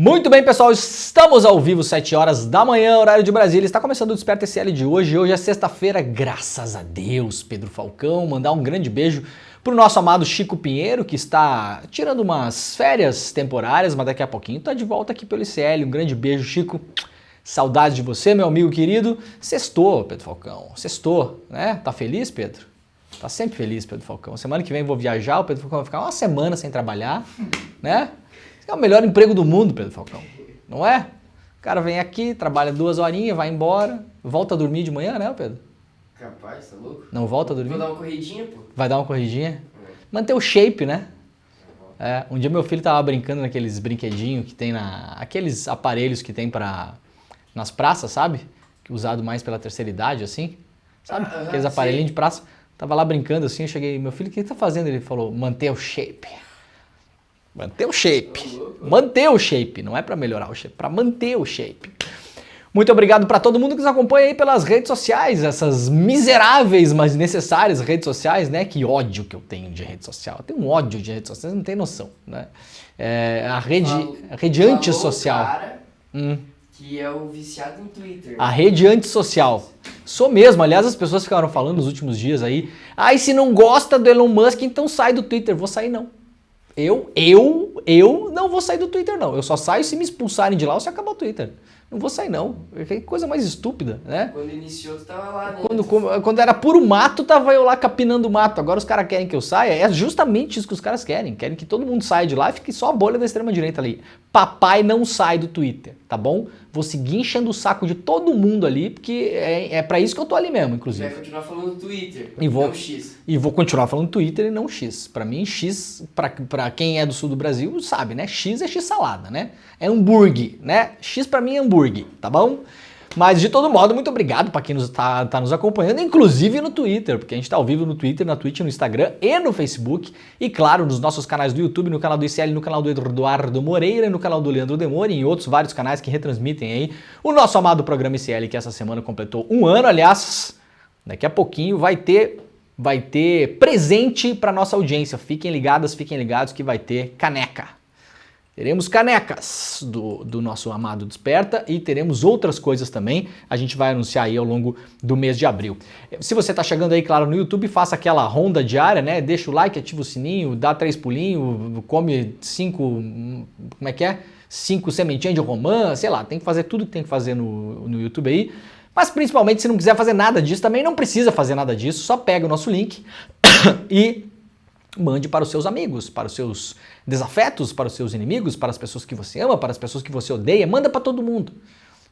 Muito bem, pessoal, estamos ao vivo, 7 horas da manhã, horário de Brasília. Está começando o Desperta SL de hoje. Hoje é sexta-feira, graças a Deus, Pedro Falcão. Mandar um grande beijo pro nosso amado Chico Pinheiro, que está tirando umas férias temporárias, mas daqui a pouquinho está de volta aqui pelo ICL. Um grande beijo, Chico. Saudades de você, meu amigo querido. Sextou, Pedro Falcão. Sextou, né? Tá feliz, Pedro? Tá sempre feliz, Pedro Falcão. Semana que vem vou viajar, o Pedro Falcão vai ficar uma semana sem trabalhar, né? É o melhor emprego do mundo, Pedro Falcão, não é? O cara vem aqui, trabalha 2 horinhas, vai embora, volta a dormir de manhã, né, Pedro? Capaz, tá louco? Não volta a dormir? Vou dar uma corridinha, pô. Vai dar uma corridinha? Manter o shape, né? É, um dia meu filho tava brincando naqueles brinquedinhos que tem aqueles aparelhos que tem nas praças, sabe? Usado mais pela terceira idade, assim, sabe? Aqueles aparelhinhos de praça. Tava lá brincando assim, eu cheguei, meu filho, o que tá fazendo? Ele falou, manter o shape. Manter o shape. Manter o shape. Não é para melhorar o shape, para manter o shape. Muito obrigado para todo mundo que nos acompanha aí pelas redes sociais, essas miseráveis, mas necessárias redes sociais, né? Que ódio que eu tenho de rede social. Eu tenho um ódio de rede social, vocês não tem noção, né? É, a rede antissocial. Cara, que é o viciado em Twitter. A rede antissocial. Sou mesmo. Aliás, as pessoas ficaram falando nos últimos dias aí, e se não gosta do Elon Musk, então sai do Twitter. Vou sair não. Eu não vou sair do Twitter, não. Eu só saio se me expulsarem de lá ou se acabar o Twitter. Não vou sair, não. Que coisa mais estúpida, né? Quando iniciou, tu tava lá, né? Quando era puro mato, tava eu lá capinando mato. Agora os caras querem que eu saia. É justamente isso que os caras querem. Querem que todo mundo saia de lá e fique só a bolha da extrema-direita ali. Papai não sai do Twitter, tá bom? Vou seguir enchendo o saco de todo mundo ali, porque é pra isso que eu tô ali mesmo, inclusive. Vai continuar falando Twitter, não X. E vou continuar falando Twitter e não X. Pra mim, X, pra quem é do sul do Brasil, sabe, né? X é X-salada, né? É hambúrguer, né? X pra mim é hambúrguer, tá bom? Mas de todo modo, muito obrigado para quem tá nos acompanhando, inclusive no Twitter, porque a gente tá ao vivo no Twitter, na Twitch, no Instagram e no Facebook. E claro, nos nossos canais do YouTube, no canal do ICL, no canal do Eduardo Moreira, no canal do Leandro Demore e em outros vários canais que retransmitem aí o nosso amado programa ICL, que essa semana completou 1 ano. Aliás, daqui a pouquinho vai ter presente para nossa audiência. Fiquem ligados que vai ter caneca. Teremos canecas do nosso amado Desperta e teremos outras coisas também. A gente vai anunciar aí ao longo do mês de abril. Se você está chegando aí, claro, no YouTube, faça aquela ronda diária, né? Deixa o like, ativa o sininho, dá 3 pulinhos, come 5 sementinhas de romã, sei lá, tem que fazer tudo que tem que fazer no YouTube aí. Mas principalmente se não quiser fazer nada disso, também não precisa fazer nada disso, só pega o nosso link e mande para os seus amigos, para os seus desafetos, para os seus inimigos, para as pessoas que você ama, para as pessoas que você odeia, manda para todo mundo.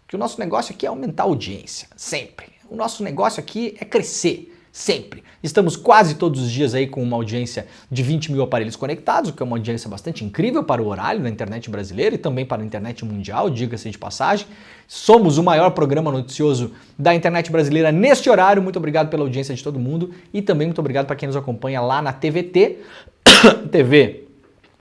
Porque o nosso negócio aqui é aumentar a audiência, sempre. O nosso negócio aqui é crescer, sempre. Estamos quase todos os dias aí com uma audiência de 20 mil aparelhos conectados, o que é uma audiência bastante incrível para o horário da internet brasileira e também para a internet mundial, diga-se de passagem. Somos o maior programa noticioso da internet brasileira neste horário. Muito obrigado pela audiência de todo mundo e também muito obrigado para quem nos acompanha lá na TVT, TV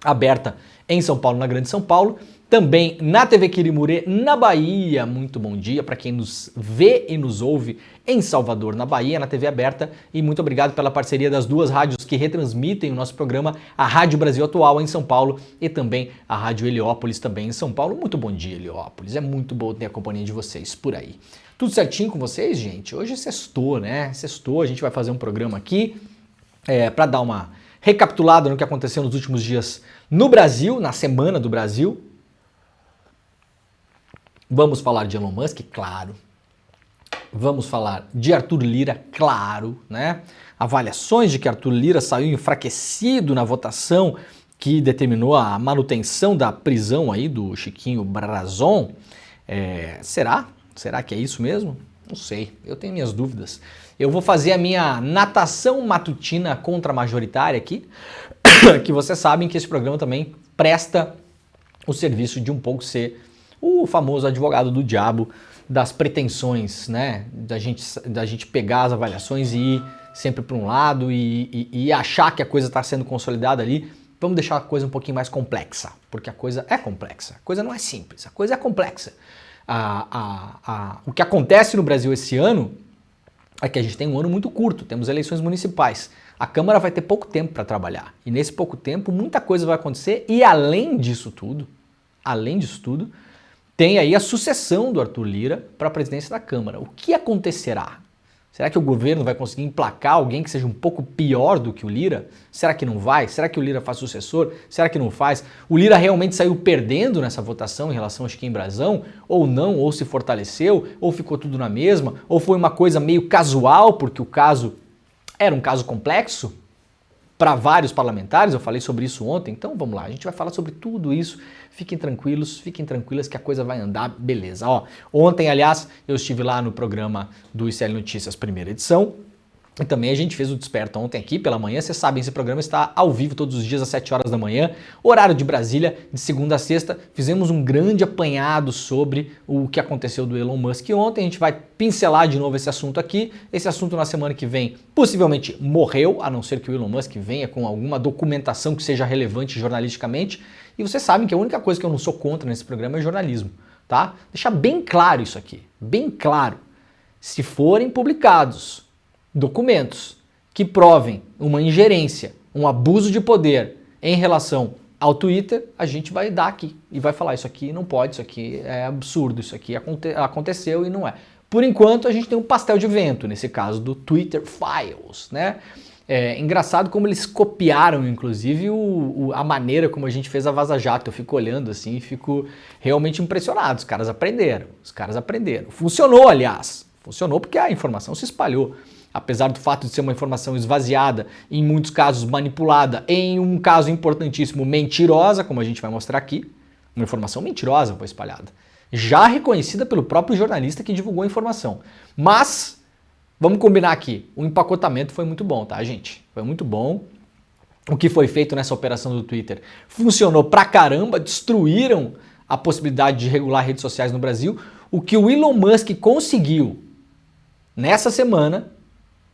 aberta em São Paulo, na Grande São Paulo. Também na TV Quirimurê, na Bahia. Muito bom dia para quem nos vê e nos ouve em Salvador, na Bahia, na TV aberta. E muito obrigado pela parceria das duas rádios que retransmitem o nosso programa, a Rádio Brasil Atual em São Paulo e também a Rádio Heliópolis também em São Paulo. Muito bom dia, Heliópolis. É muito bom ter a companhia de vocês por aí. Tudo certinho com vocês, gente? Hoje é sextou, né? Sextou, a gente vai fazer um programa aqui para dar uma recapitulada no que aconteceu nos últimos dias no Brasil, na Semana do Brasil. Vamos falar de Elon Musk, claro. Vamos falar de Arthur Lira, claro, né? Avaliações de que Arthur Lira saiu enfraquecido na votação que determinou a manutenção da prisão aí do Chiquinho Brazon. Será? Será que é isso mesmo? Não sei, eu tenho minhas dúvidas. Eu vou fazer a minha natação matutina contra-majoritária aqui, que vocês sabem que esse programa também presta o serviço de um pouco ser o famoso advogado do diabo das pretensões, né? Da gente pegar as avaliações e ir sempre para um lado e achar que a coisa está sendo consolidada ali. Vamos deixar a coisa um pouquinho mais complexa, porque a coisa é complexa. A coisa não é simples, a coisa é complexa. O que acontece no Brasil esse ano é que a gente tem um ano muito curto, temos eleições municipais. A Câmara vai ter pouco tempo para trabalhar. E nesse pouco tempo, muita coisa vai acontecer. E além disso tudo, além disso tudo, tem aí a sucessão do Arthur Lira para a presidência da Câmara. O que acontecerá? Será que o governo vai conseguir emplacar alguém que seja um pouco pior do que o Lira? Será que não vai? Será que o Lira faz sucessor? Será que não faz? O Lira realmente saiu perdendo nessa votação em relação ao Chiquinho Brazão? Ou não? Ou se fortaleceu? Ou ficou tudo na mesma? Ou foi uma coisa meio casual, porque o caso era um caso complexo para vários parlamentares? Eu falei sobre isso ontem. Então vamos lá, a gente vai falar sobre tudo isso. Fiquem tranquilos, fiquem tranquilas que a coisa vai andar beleza. Ó, ontem, aliás, eu estive lá no programa do ICL Notícias, primeira edição, e também a gente fez o Desperta ontem aqui pela manhã. Vocês sabem, esse programa está ao vivo todos os dias às 7 horas da manhã, horário de Brasília, de segunda a sexta. Fizemos um grande apanhado sobre o que aconteceu do Elon Musk ontem. A gente vai pincelar de novo esse assunto aqui. Esse assunto na semana que vem possivelmente morreu, a não ser que o Elon Musk venha com alguma documentação que seja relevante jornalisticamente. E vocês sabem que a única coisa que eu não sou contra nesse programa é jornalismo, tá? Deixar bem claro isso aqui, bem claro. Se forem publicados documentos que provem uma ingerência, um abuso de poder em relação ao Twitter, a gente vai dar aqui e vai falar isso aqui não pode, isso aqui é absurdo, isso aqui aconteceu e não é. Por enquanto a gente tem um pastel de vento, nesse caso do Twitter Files, né? É engraçado como eles copiaram, inclusive, a maneira como a gente fez a Vaza Jato. Eu fico olhando assim e fico realmente impressionado. Os caras aprenderam, Funcionou, aliás. Funcionou porque a informação se espalhou. Apesar do fato de ser uma informação esvaziada, em muitos casos manipulada, em um caso importantíssimo, mentirosa, como a gente vai mostrar aqui. Uma informação mentirosa foi espalhada. Já reconhecida pelo próprio jornalista que divulgou a informação. Mas vamos combinar aqui, o empacotamento foi muito bom, tá, gente? Foi muito bom. O que foi feito nessa operação do Twitter funcionou pra caramba, destruíram a possibilidade de regular redes sociais no Brasil. O que o Elon Musk conseguiu nessa semana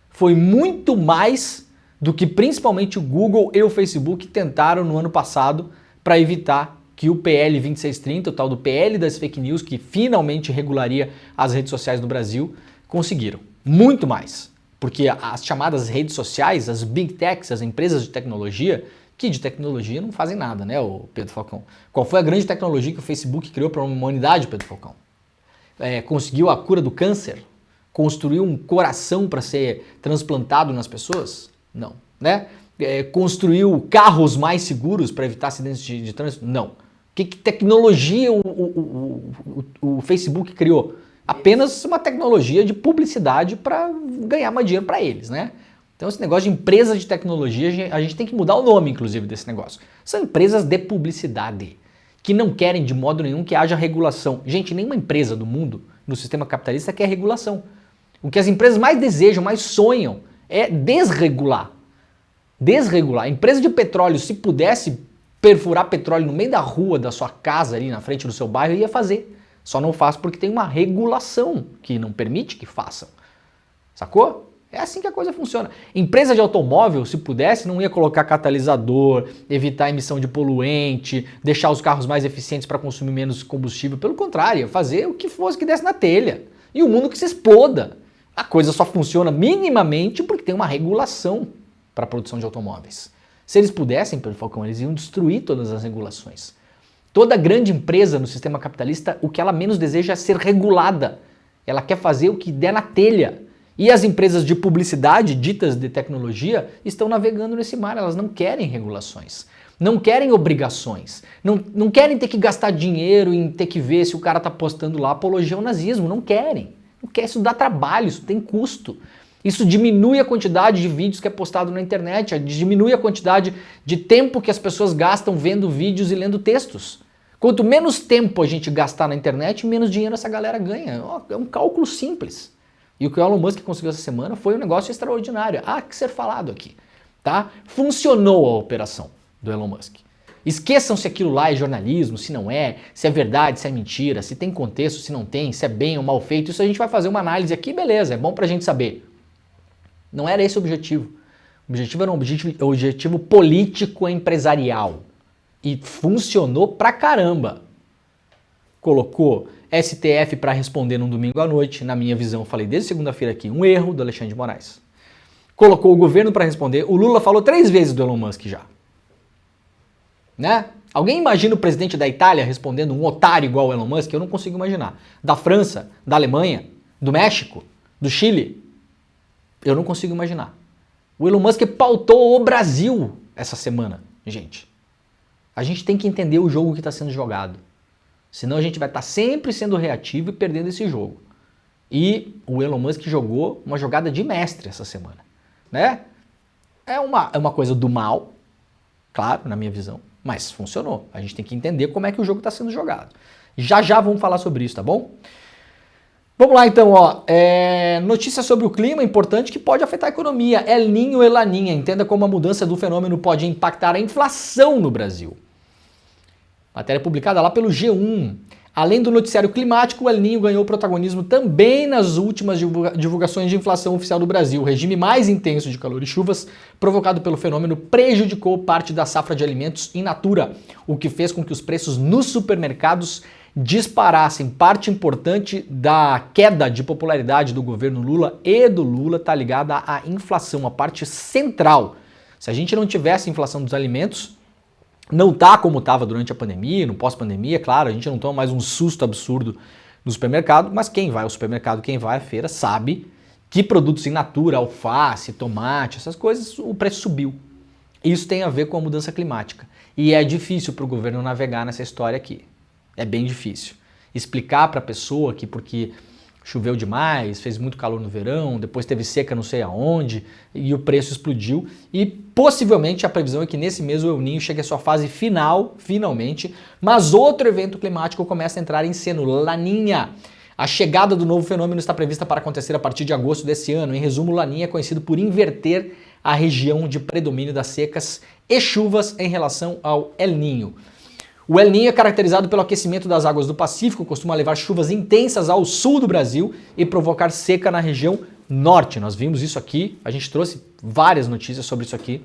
foi muito mais do que principalmente o Google e o Facebook tentaram no ano passado para evitar que o PL 2630, o tal do PL das fake news, que finalmente regularia as redes sociais no Brasil, conseguiram. Muito mais, porque as chamadas redes sociais, as big techs, as empresas de tecnologia, que de tecnologia não fazem nada, né, o Pedro Falcão? Qual foi a grande tecnologia que o Facebook criou para a humanidade, Pedro Falcão? Conseguiu a cura do câncer? Construiu um coração para ser transplantado nas pessoas? Não, né? Construiu carros mais seguros para evitar acidentes de trânsito? Não. Que tecnologia o Facebook criou? Apenas uma tecnologia de publicidade para ganhar mais dinheiro para eles, né? Então esse negócio de empresa de tecnologia, a gente tem que mudar o nome, inclusive, desse negócio. São empresas de publicidade, que não querem de modo nenhum que haja regulação. Gente, nenhuma empresa do mundo, no sistema capitalista, quer regulação. O que as empresas mais desejam, mais sonham, é desregular. Desregular. A empresa de petróleo, se pudesse perfurar petróleo no meio da rua da sua casa, ali na frente do seu bairro, ia fazer. Só não faz porque tem uma regulação que não permite que façam. Sacou? É assim que a coisa funciona. Empresa de automóvel, se pudesse, não ia colocar catalisador, evitar a emissão de poluente, deixar os carros mais eficientes para consumir menos combustível. Pelo contrário, ia fazer o que fosse que desse na telha. E o mundo que se exploda. A coisa só funciona minimamente porque tem uma regulação para a produção de automóveis. Se eles pudessem, Pedro Falcão, eles iam destruir todas as regulações. Toda grande empresa no sistema capitalista, o que ela menos deseja é ser regulada. Ela quer fazer o que der na telha. E as empresas de publicidade, ditas de tecnologia, estão navegando nesse mar. Elas não querem regulações. Não querem obrigações. Não querem ter que gastar dinheiro em ter que ver se o cara está postando lá apologia ao nazismo. Não querem. Não quer. Isso dá trabalho, isso tem custo. Isso diminui a quantidade de vídeos que é postado na internet, diminui a quantidade de tempo que as pessoas gastam vendo vídeos e lendo textos. Quanto menos tempo a gente gastar na internet, menos dinheiro essa galera ganha. É um cálculo simples. E o que o Elon Musk conseguiu essa semana foi um negócio extraordinário. Há que ser falado aqui. Tá? Funcionou a operação do Elon Musk. Esqueçam se aquilo lá é jornalismo, se não é, se é verdade, se é mentira, se tem contexto, se não tem, se é bem ou mal feito. Isso a gente vai fazer uma análise aqui, beleza, é bom pra gente saber. Não era esse o objetivo. O objetivo era um objetivo político-empresarial. E funcionou pra caramba. Colocou STF para responder num domingo à noite. Na minha visão, eu falei desde segunda-feira aqui, um erro do Alexandre de Moraes. Colocou o governo para responder. O Lula falou 3 vezes do Elon Musk já. Né? Alguém imagina o presidente da Itália respondendo um otário igual o Elon Musk? Eu não consigo imaginar. Da França, da Alemanha, do México, do Chile? Eu não consigo imaginar. O Elon Musk pautou o Brasil essa semana, gente. A gente tem que entender o jogo que está sendo jogado. Senão a gente vai estar sempre sendo reativo e perdendo esse jogo. E o Elon Musk jogou uma jogada de mestre essa semana, né? É uma coisa do mal, claro, na minha visão, mas funcionou. A gente tem que entender como é que o jogo está sendo jogado. Já vamos falar sobre isso, tá bom? Vamos lá então, ó. Notícia sobre o clima importante que pode afetar a economia. El Niño e Laninha. Entenda como a mudança do fenômeno pode impactar a inflação no Brasil. Matéria publicada lá pelo G1. Além do noticiário climático, o El Niño ganhou protagonismo também nas últimas divulgações de inflação oficial do Brasil. O regime mais intenso de calor e chuvas provocado pelo fenômeno prejudicou parte da safra de alimentos in natura, o que fez com que os preços nos supermercados disparassem. Parte importante da queda de popularidade do governo Lula e do Lula está ligada à inflação, a parte central. Se a gente não tivesse inflação dos alimentos, não tá como estava durante a pandemia, no pós-pandemia, claro, a gente não toma mais um susto absurdo no supermercado, mas quem vai ao supermercado, quem vai à feira, sabe que produtos in natura, alface, tomate, essas coisas, o preço subiu. Isso tem a ver com a mudança climática. E é difícil para o governo navegar nessa história aqui. É bem difícil. Explicar para a pessoa que porque choveu demais, fez muito calor no verão, depois teve seca não sei aonde, e o preço explodiu. E possivelmente a previsão é que nesse mês o El Niño chegue à sua fase final, finalmente, mas outro evento climático começa a entrar em cena, o Laninha. A chegada do novo fenômeno está prevista para acontecer a partir de agosto desse ano. Em resumo, o Laninha é conhecido por inverter a região de predomínio das secas e chuvas em relação ao El Niño. O El Niño é caracterizado pelo aquecimento das águas do Pacífico, costuma levar chuvas intensas ao sul do Brasil e provocar seca na região norte. Nós vimos isso aqui, a gente trouxe várias notícias sobre isso aqui,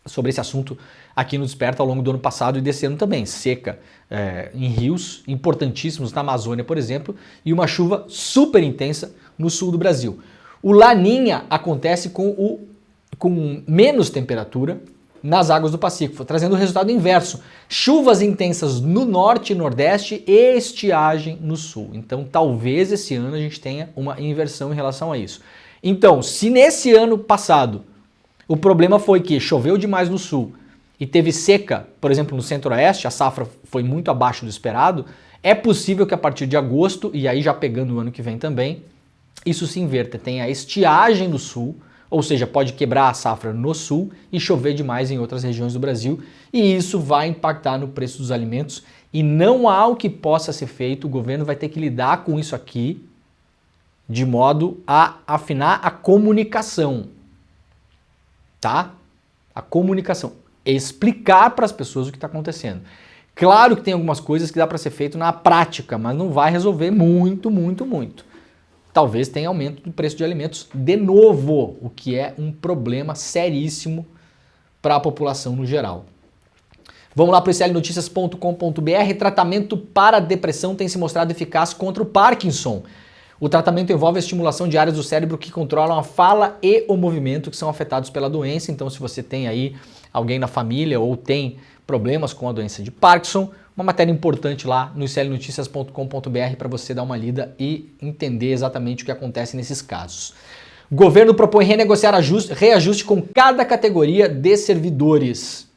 sobre esse assunto aqui no Desperta ao longo do ano passado e desse ano também. Seca em rios importantíssimos na Amazônia, por exemplo, e uma chuva super intensa no sul do Brasil. O Laninha acontece com menos temperatura nas águas do Pacífico, trazendo o resultado inverso. Chuvas intensas no norte e nordeste e estiagem no sul. Então, talvez esse ano a gente tenha uma inversão em relação a isso. Então, se nesse ano passado o problema foi que choveu demais no sul e teve seca, por exemplo, no centro-oeste, a safra foi muito abaixo do esperado, é possível que a partir de agosto, e aí já pegando o ano que vem também, isso se inverta. Tem a estiagem no sul, ou seja, pode quebrar a safra no sul e chover demais em outras regiões do Brasil, e isso vai impactar no preço dos alimentos e não há o que possa ser feito, o governo vai ter que lidar com isso aqui de modo a afinar a comunicação, tá? A comunicação, explicar para as pessoas o que está acontecendo. Claro que tem algumas coisas que dá para ser feito na prática, mas não vai resolver muito. Talvez tenha aumento do preço de alimentos de novo, o que é um problema seríssimo para a população no geral. Vamos lá para o slnoticias.com.br. Tratamento para depressão tem se mostrado eficaz contra o Parkinson. O tratamento envolve a estimulação de áreas do cérebro que controlam a fala e o movimento que são afetados pela doença. Então, se você tem aí alguém na família ou tem problemas com a doença de Parkinson, uma matéria importante lá no slnoticias.com.br para você dar uma lida e entender exatamente o que acontece nesses casos. O governo propõe renegociar reajuste com cada categoria de servidores.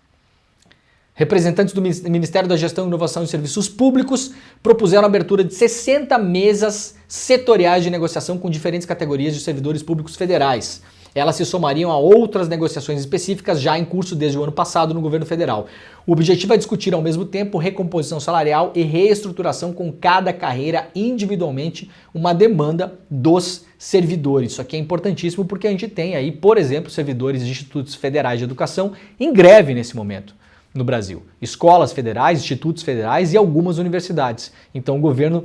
Representantes do Ministério da Gestão, Inovação e Serviços Públicos propuseram a abertura de 60 mesas setoriais de negociação com diferentes categorias de servidores públicos federais. Elas se somariam a outras negociações específicas já em curso desde o ano passado no governo federal. O objetivo é discutir ao mesmo tempo recomposição salarial e reestruturação com cada carreira individualmente, uma demanda dos servidores. Isso aqui é importantíssimo porque a gente tem aí, por exemplo, servidores de institutos federais de educação em greve nesse momento no Brasil. Escolas federais, institutos federais e algumas universidades. Então o governo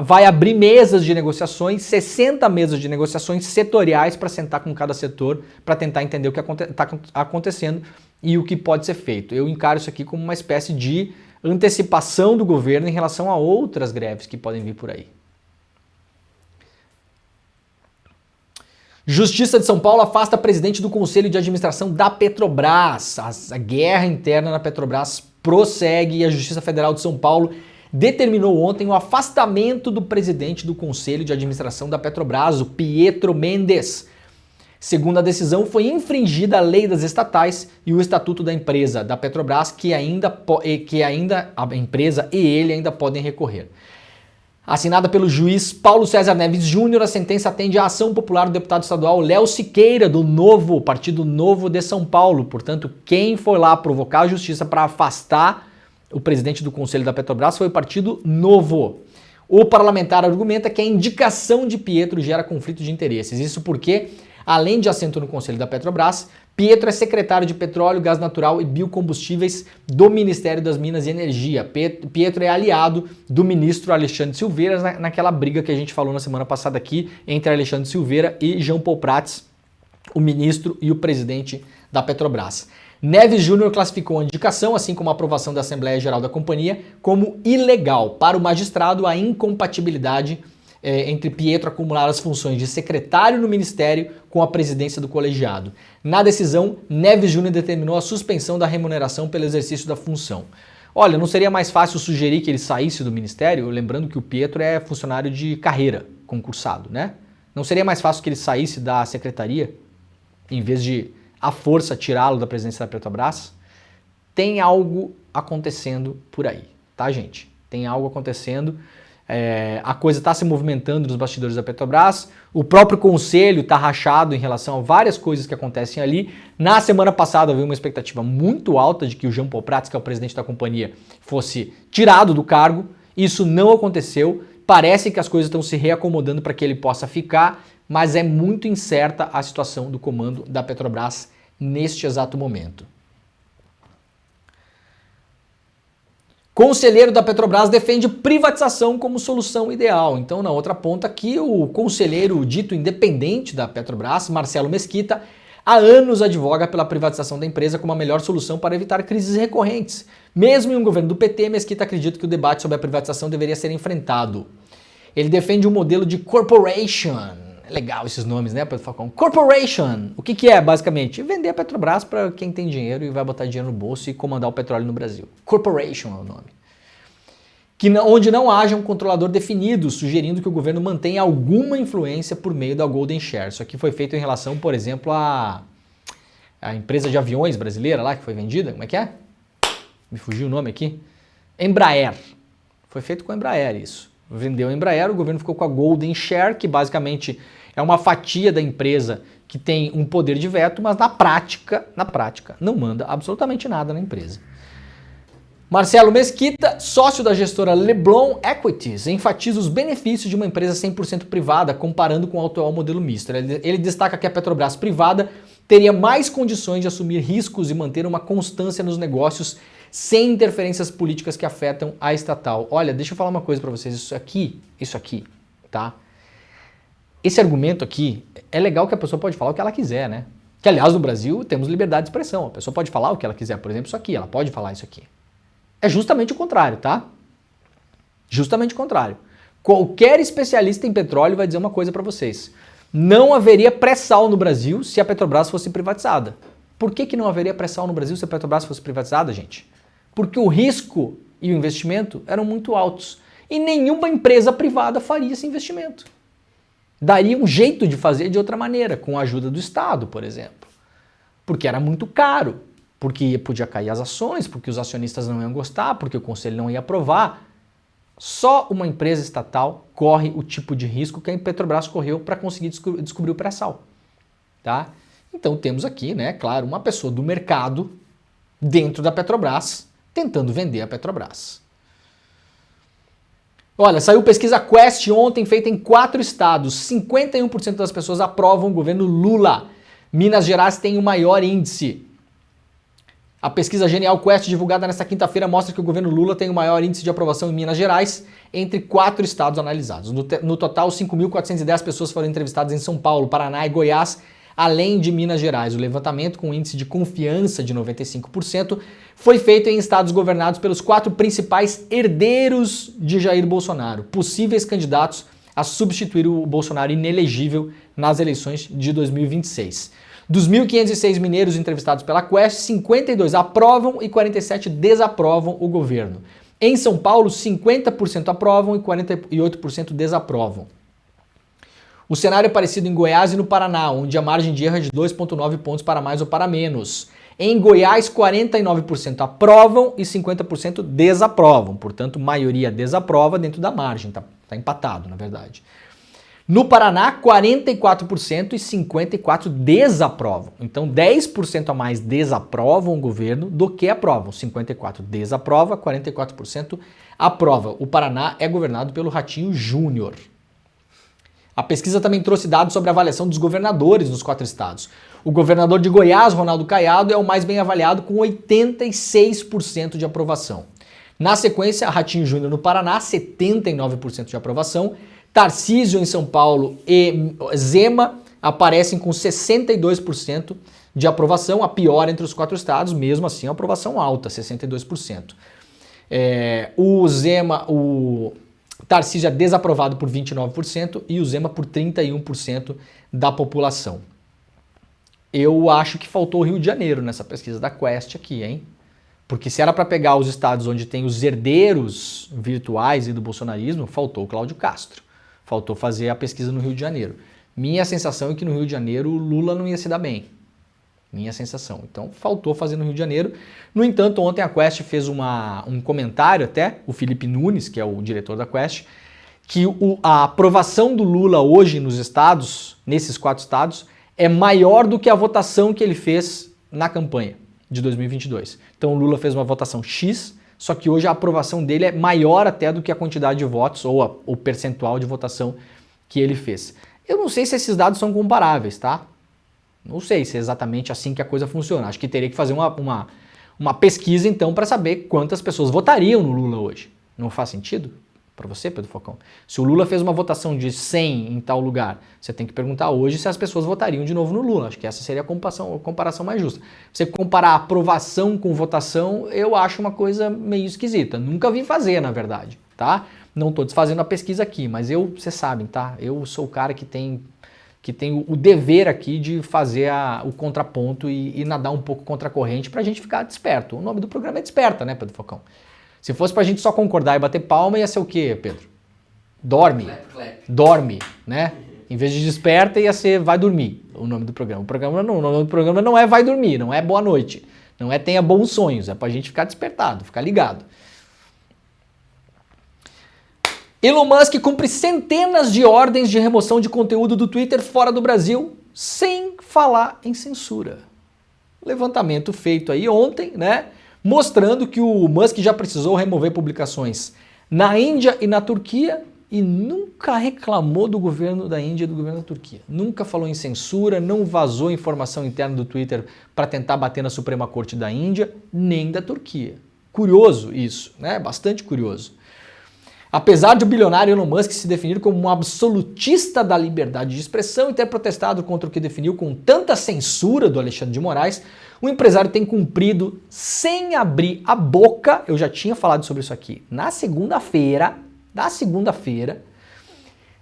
vai abrir mesas de negociações, 60 mesas de negociações setoriais para sentar com cada setor, para tentar entender o que está acontecendo e o que pode ser feito. Eu encaro isso aqui como uma espécie de antecipação do governo em relação a outras greves que podem vir por aí. Justiça de São Paulo afasta presidente do Conselho de Administração da Petrobras. A guerra interna na Petrobras prossegue e a Justiça Federal de São Paulo determinou ontem o afastamento do presidente do Conselho de Administração da Petrobras, o Pietro Mendes. Segundo a decisão, foi infringida a lei das estatais e o estatuto da empresa da Petrobras, que ainda a empresa e ele ainda podem recorrer. Assinada pelo juiz Paulo César Neves Júnior, a sentença atende à ação popular do deputado estadual Léo Siqueira, do Novo, Partido Novo de São Paulo. Portanto, quem foi lá provocar a justiça para afastar o presidente do Conselho da Petrobras foi o Partido Novo. O parlamentar argumenta que a indicação de Pietro gera conflito de interesses. Isso porque, além de assento no Conselho da Petrobras, Pietro é secretário de Petróleo, Gás Natural e Biocombustíveis do Ministério das Minas e Energia. Pietro é aliado do ministro Alexandre Silveira naquela briga que a gente falou na semana passada aqui entre Alexandre Silveira e Jean Paul Prats, o ministro e o presidente da Petrobras. Neves Júnior classificou a indicação, assim como a aprovação da Assembleia Geral da Companhia, como ilegal. Para o magistrado, a incompatibilidade entre Pietro acumular as funções de secretário no Ministério com a presidência do colegiado. Na decisão, Neves Júnior determinou a suspensão da remuneração pelo exercício da função. Olha, não seria mais fácil sugerir que ele saísse do Ministério? Lembrando que o Pietro é funcionário de carreira, concursado, né? Não seria mais fácil que ele saísse da secretaria, em vez de, à força, tirá-lo da presidência da Petrobras? Tem algo acontecendo por aí, tá, gente? Tem algo acontecendo. A coisa está se movimentando nos bastidores da Petrobras, o próprio conselho está rachado em relação a várias coisas que acontecem ali. Na semana passada havia uma expectativa muito alta de que o Jean Paul Prats, que é o presidente da companhia, fosse tirado do cargo. Isso não aconteceu, parece que as coisas estão se reacomodando para que ele possa ficar, mas é muito incerta a situação do comando da Petrobras neste exato momento. Conselheiro da Petrobras defende privatização como solução ideal. Então, na outra ponta aqui, o conselheiro dito independente da Petrobras, Marcelo Mesquita, há anos advoga pela privatização da empresa como a melhor solução para evitar crises recorrentes. Mesmo em um governo do PT, Mesquita acredita que o debate sobre a privatização deveria ser enfrentado. Ele defende um modelo de corporation. É legal esses nomes, né, Pedro Falcão? Corporation. O que é, basicamente? Vender a Petrobras para quem tem dinheiro e vai botar dinheiro no bolso e comandar o petróleo no Brasil. Corporation é o nome. Onde não haja um controlador definido, sugerindo que o governo mantenha alguma influência por meio da Golden Share. Isso aqui foi feito em relação, por exemplo, à empresa de aviões brasileira lá que foi vendida. Como é que é? Me fugiu o nome aqui. Embraer. Foi feito com a Embraer isso. Vendeu a Embraer, o governo ficou com a Golden Share, que basicamente é uma fatia da empresa que tem um poder de veto, mas na prática, não manda absolutamente nada na empresa. Marcelo Mesquita, sócio da gestora Leblon Equities, enfatiza os benefícios de uma empresa 100% privada, comparando com o atual modelo misto. Ele destaca que a Petrobras privada teria mais condições de assumir riscos e manter uma constância nos negócios sem interferências políticas que afetam a estatal. Olha, deixa eu falar uma coisa para vocês, isso aqui, tá? Esse argumento aqui, é legal que a pessoa pode falar o que ela quiser, né? Que, aliás, no Brasil temos liberdade de expressão, a pessoa pode falar o que ela quiser, por exemplo, isso aqui, ela pode falar isso aqui. É justamente o contrário, tá? Justamente o contrário. Qualquer especialista em petróleo vai dizer uma coisa para vocês. Não haveria pré-sal no Brasil se a Petrobras fosse privatizada. Por que não haveria pré-sal no Brasil se a Petrobras fosse privatizada, gente? Porque o risco e o investimento eram muito altos. E nenhuma empresa privada faria esse investimento. Daria um jeito de fazer de outra maneira, com a ajuda do Estado, por exemplo. Porque era muito caro, porque podia cair as ações, porque os acionistas não iam gostar, porque o conselho não ia aprovar. Só uma empresa estatal corre o tipo de risco que a Petrobras correu para conseguir descobrir o pré-sal. Tá? Então temos aqui, né, claro, uma pessoa do mercado dentro da Petrobras tentando vender a Petrobras. Olha, saiu pesquisa Quest ontem feita em 4 estados. 51% das pessoas aprovam o governo Lula. Minas Gerais tem o maior índice. A pesquisa Genial Quest, divulgada nesta quinta-feira, mostra que o governo Lula tem o maior índice de aprovação em Minas Gerais entre 4 estados analisados. No total, 5.410 pessoas foram entrevistadas em São Paulo, Paraná e Goiás, além de Minas Gerais. O levantamento, com um índice de confiança de 95%, foi feito em estados governados pelos 4 principais herdeiros de Jair Bolsonaro, possíveis candidatos a substituir o Bolsonaro inelegível nas eleições de 2026. Dos 1.506 mineiros entrevistados pela Quest, 52 aprovam e 47 desaprovam o governo. Em São Paulo, 50% aprovam e 48% desaprovam. O cenário é parecido em Goiás e no Paraná, onde a margem de erro é de 2,9 pontos para mais ou para menos. Em Goiás, 49% aprovam e 50% desaprovam. Portanto, maioria desaprova dentro da margem. Tá empatado, na verdade. No Paraná, 44% e 54% desaprovam. Então, 10% a mais desaprovam o governo do que aprovam. 54% desaprova, 44% aprova. O Paraná é governado pelo Ratinho Júnior. A pesquisa também trouxe dados sobre a avaliação dos governadores nos 4 estados. O governador de Goiás, Ronaldo Caiado, é o mais bem avaliado com 86% de aprovação. Na sequência, Ratinho Júnior no Paraná, 79% de aprovação. Tarcísio em São Paulo e Zema aparecem com 62% de aprovação, a pior entre os 4 estados, mesmo assim a aprovação alta, 62%. O Tarcísio é desaprovado por 29% e o Zema por 31% da população. Eu acho que faltou o Rio de Janeiro nessa pesquisa da Quest aqui, hein? Porque se era para pegar os estados onde tem os herdeiros virtuais e do bolsonarismo, faltou o Cláudio Castro. Faltou fazer a pesquisa no Rio de Janeiro. Minha sensação é que no Rio de Janeiro o Lula não ia se dar bem. Minha sensação. Então faltou fazer no Rio de Janeiro. No entanto, ontem a Quest fez um comentário até, o Felipe Nunes, que é o diretor da Quest, que a aprovação do Lula hoje nos estados, nesses 4 estados, é maior do que a votação que ele fez na campanha de 2022. Então o Lula fez uma votação X, só que hoje a aprovação dele é maior até do que a quantidade de votos ou o percentual de votação que ele fez. Eu não sei se esses dados são comparáveis, tá? Não sei se é exatamente assim que a coisa funciona. Acho que teria que fazer uma pesquisa então para saber quantas pessoas votariam no Lula hoje. Não faz sentido para você, Pedro Falcão? Se o Lula fez uma votação de 100 em tal lugar, você tem que perguntar hoje se as pessoas votariam de novo no Lula. Acho que essa seria a comparação mais justa. Você comparar aprovação com votação, eu acho uma coisa meio esquisita. Nunca vi fazer, na verdade, tá? Não estou desfazendo a pesquisa aqui, mas vocês sabem, tá? Eu sou o cara que tem o dever aqui de fazer o contraponto e nadar um pouco contra a corrente pra gente ficar desperto. O nome do programa é Desperta, né, Pedro Falcão? Se fosse pra gente só concordar e bater palma, ia ser o quê, Pedro? Dorme. Dorme, né? Em vez de desperta, ia ser vai dormir, o nome do programa. O nome do programa não é vai dormir, não é boa noite, não é tenha bons sonhos, é pra gente ficar despertado, ficar ligado. Elon Musk cumpre centenas de ordens de remoção de conteúdo do Twitter fora do Brasil, sem falar em censura. Levantamento feito aí ontem, né? Mostrando que o Musk já precisou remover publicações na Índia e na Turquia e nunca reclamou do governo da Índia e do governo da Turquia. Nunca falou em censura, não vazou informação interna do Twitter para tentar bater na Suprema Corte da Índia, nem da Turquia. Curioso isso, né? Bastante curioso. Apesar de o bilionário Elon Musk se definir como um absolutista da liberdade de expressão e ter protestado contra o que definiu com tanta censura do Alexandre de Moraes, o empresário tem cumprido sem abrir a boca, eu já tinha falado sobre isso aqui, na segunda-feira,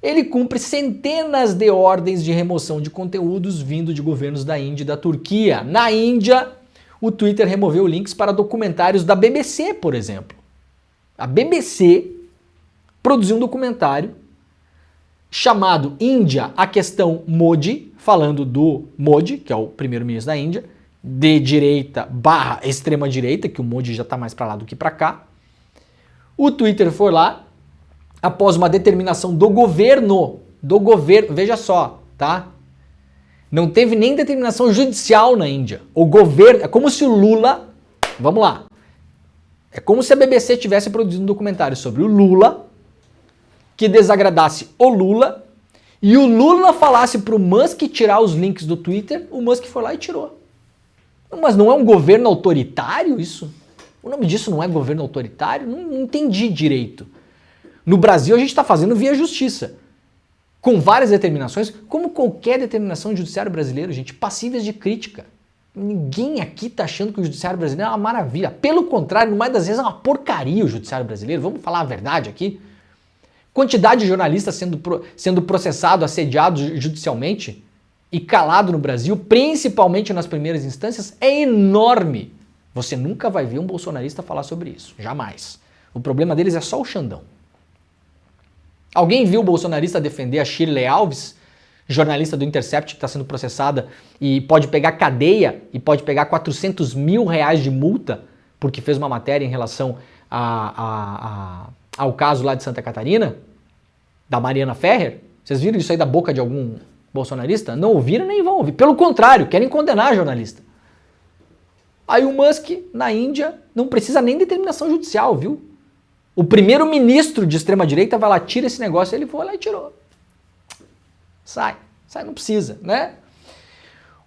ele cumpre centenas de ordens de remoção de conteúdos vindo de governos da Índia e da Turquia. Na Índia, o Twitter removeu links para documentários da BBC, por exemplo. A BBC produziu um documentário chamado Índia, a questão Modi, falando do Modi, que é o primeiro-ministro da Índia, de direita / extrema direita, que o Modi já está mais para lá do que para cá. O Twitter foi lá, após uma determinação do governo, veja só, tá? Não teve nem determinação judicial na Índia. O governo, é como se o Lula, vamos lá, é como se a BBC tivesse produzido um documentário sobre o Lula, que desagradasse o Lula, e o Lula falasse para o Musk tirar os links do Twitter, o Musk foi lá e tirou. Mas não é um governo autoritário isso? O nome disso não é governo autoritário? Não entendi direito. No Brasil a gente está fazendo via justiça, com várias determinações, como qualquer determinação do judiciário brasileiro, gente, passíveis de crítica. Ninguém aqui está achando que o judiciário brasileiro é uma maravilha. Pelo contrário, no mais das vezes é uma porcaria o judiciário brasileiro. Vamos falar a verdade aqui? Quantidade de jornalistas sendo processados, assediados judicialmente, e calado no Brasil, principalmente nas primeiras instâncias, é enorme. Você nunca vai ver um bolsonarista falar sobre isso, jamais. O problema deles é só o Xandão. Alguém viu o bolsonarista defender a Shirley Alves, jornalista do Intercept que está sendo processada e pode pegar cadeia e pode pegar 400 mil reais de multa porque fez uma matéria em relação ao caso lá de Santa Catarina, da Mariana Ferrer? Vocês viram isso aí da boca de algum bolsonarista? Não ouviram nem vão ouvir. Pelo contrário, querem condenar a jornalista. Aí o Musk, na Índia, não precisa nem de determinação judicial, viu? O primeiro-ministro de extrema-direita vai lá, tira esse negócio, ele foi lá e tirou. Sai, não precisa, né?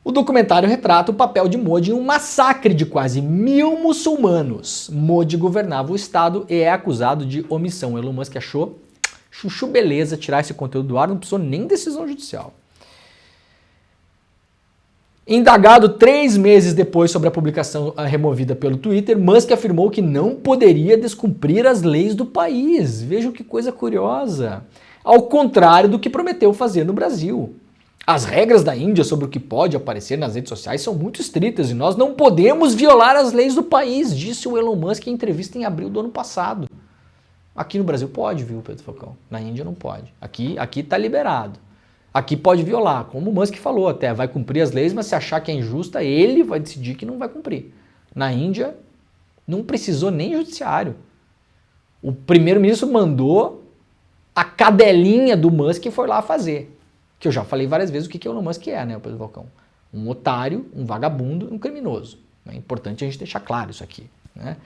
O documentário retrata o papel de Modi em um massacre de quase 1.000 muçulmanos. Modi governava o estado e é acusado de omissão. Elon Musk achou chuchu beleza tirar esse conteúdo do ar, não precisou nem decisão judicial. Indagado 3 meses depois sobre a publicação removida pelo Twitter, Musk afirmou que não poderia descumprir as leis do país. Vejam que coisa curiosa. Ao contrário do que prometeu fazer no Brasil. As regras da Índia sobre o que pode aparecer nas redes sociais são muito estritas e nós não podemos violar as leis do país, disse o Elon Musk em entrevista em abril do ano passado. Aqui no Brasil pode, viu, Pedro Falcão? Na Índia não pode. Aqui tá liberado. Aqui pode violar, como o Musk falou até, vai cumprir as leis, mas se achar que é injusta, ele vai decidir que não vai cumprir. Na Índia, não precisou nem judiciário. O primeiro-ministro mandou a cadelinha do Musk foi lá fazer. Que eu já falei várias vezes o que o Elon Musk é, né, Pedro Falcão? Um otário, um vagabundo, um criminoso. É importante a gente deixar claro isso aqui, né?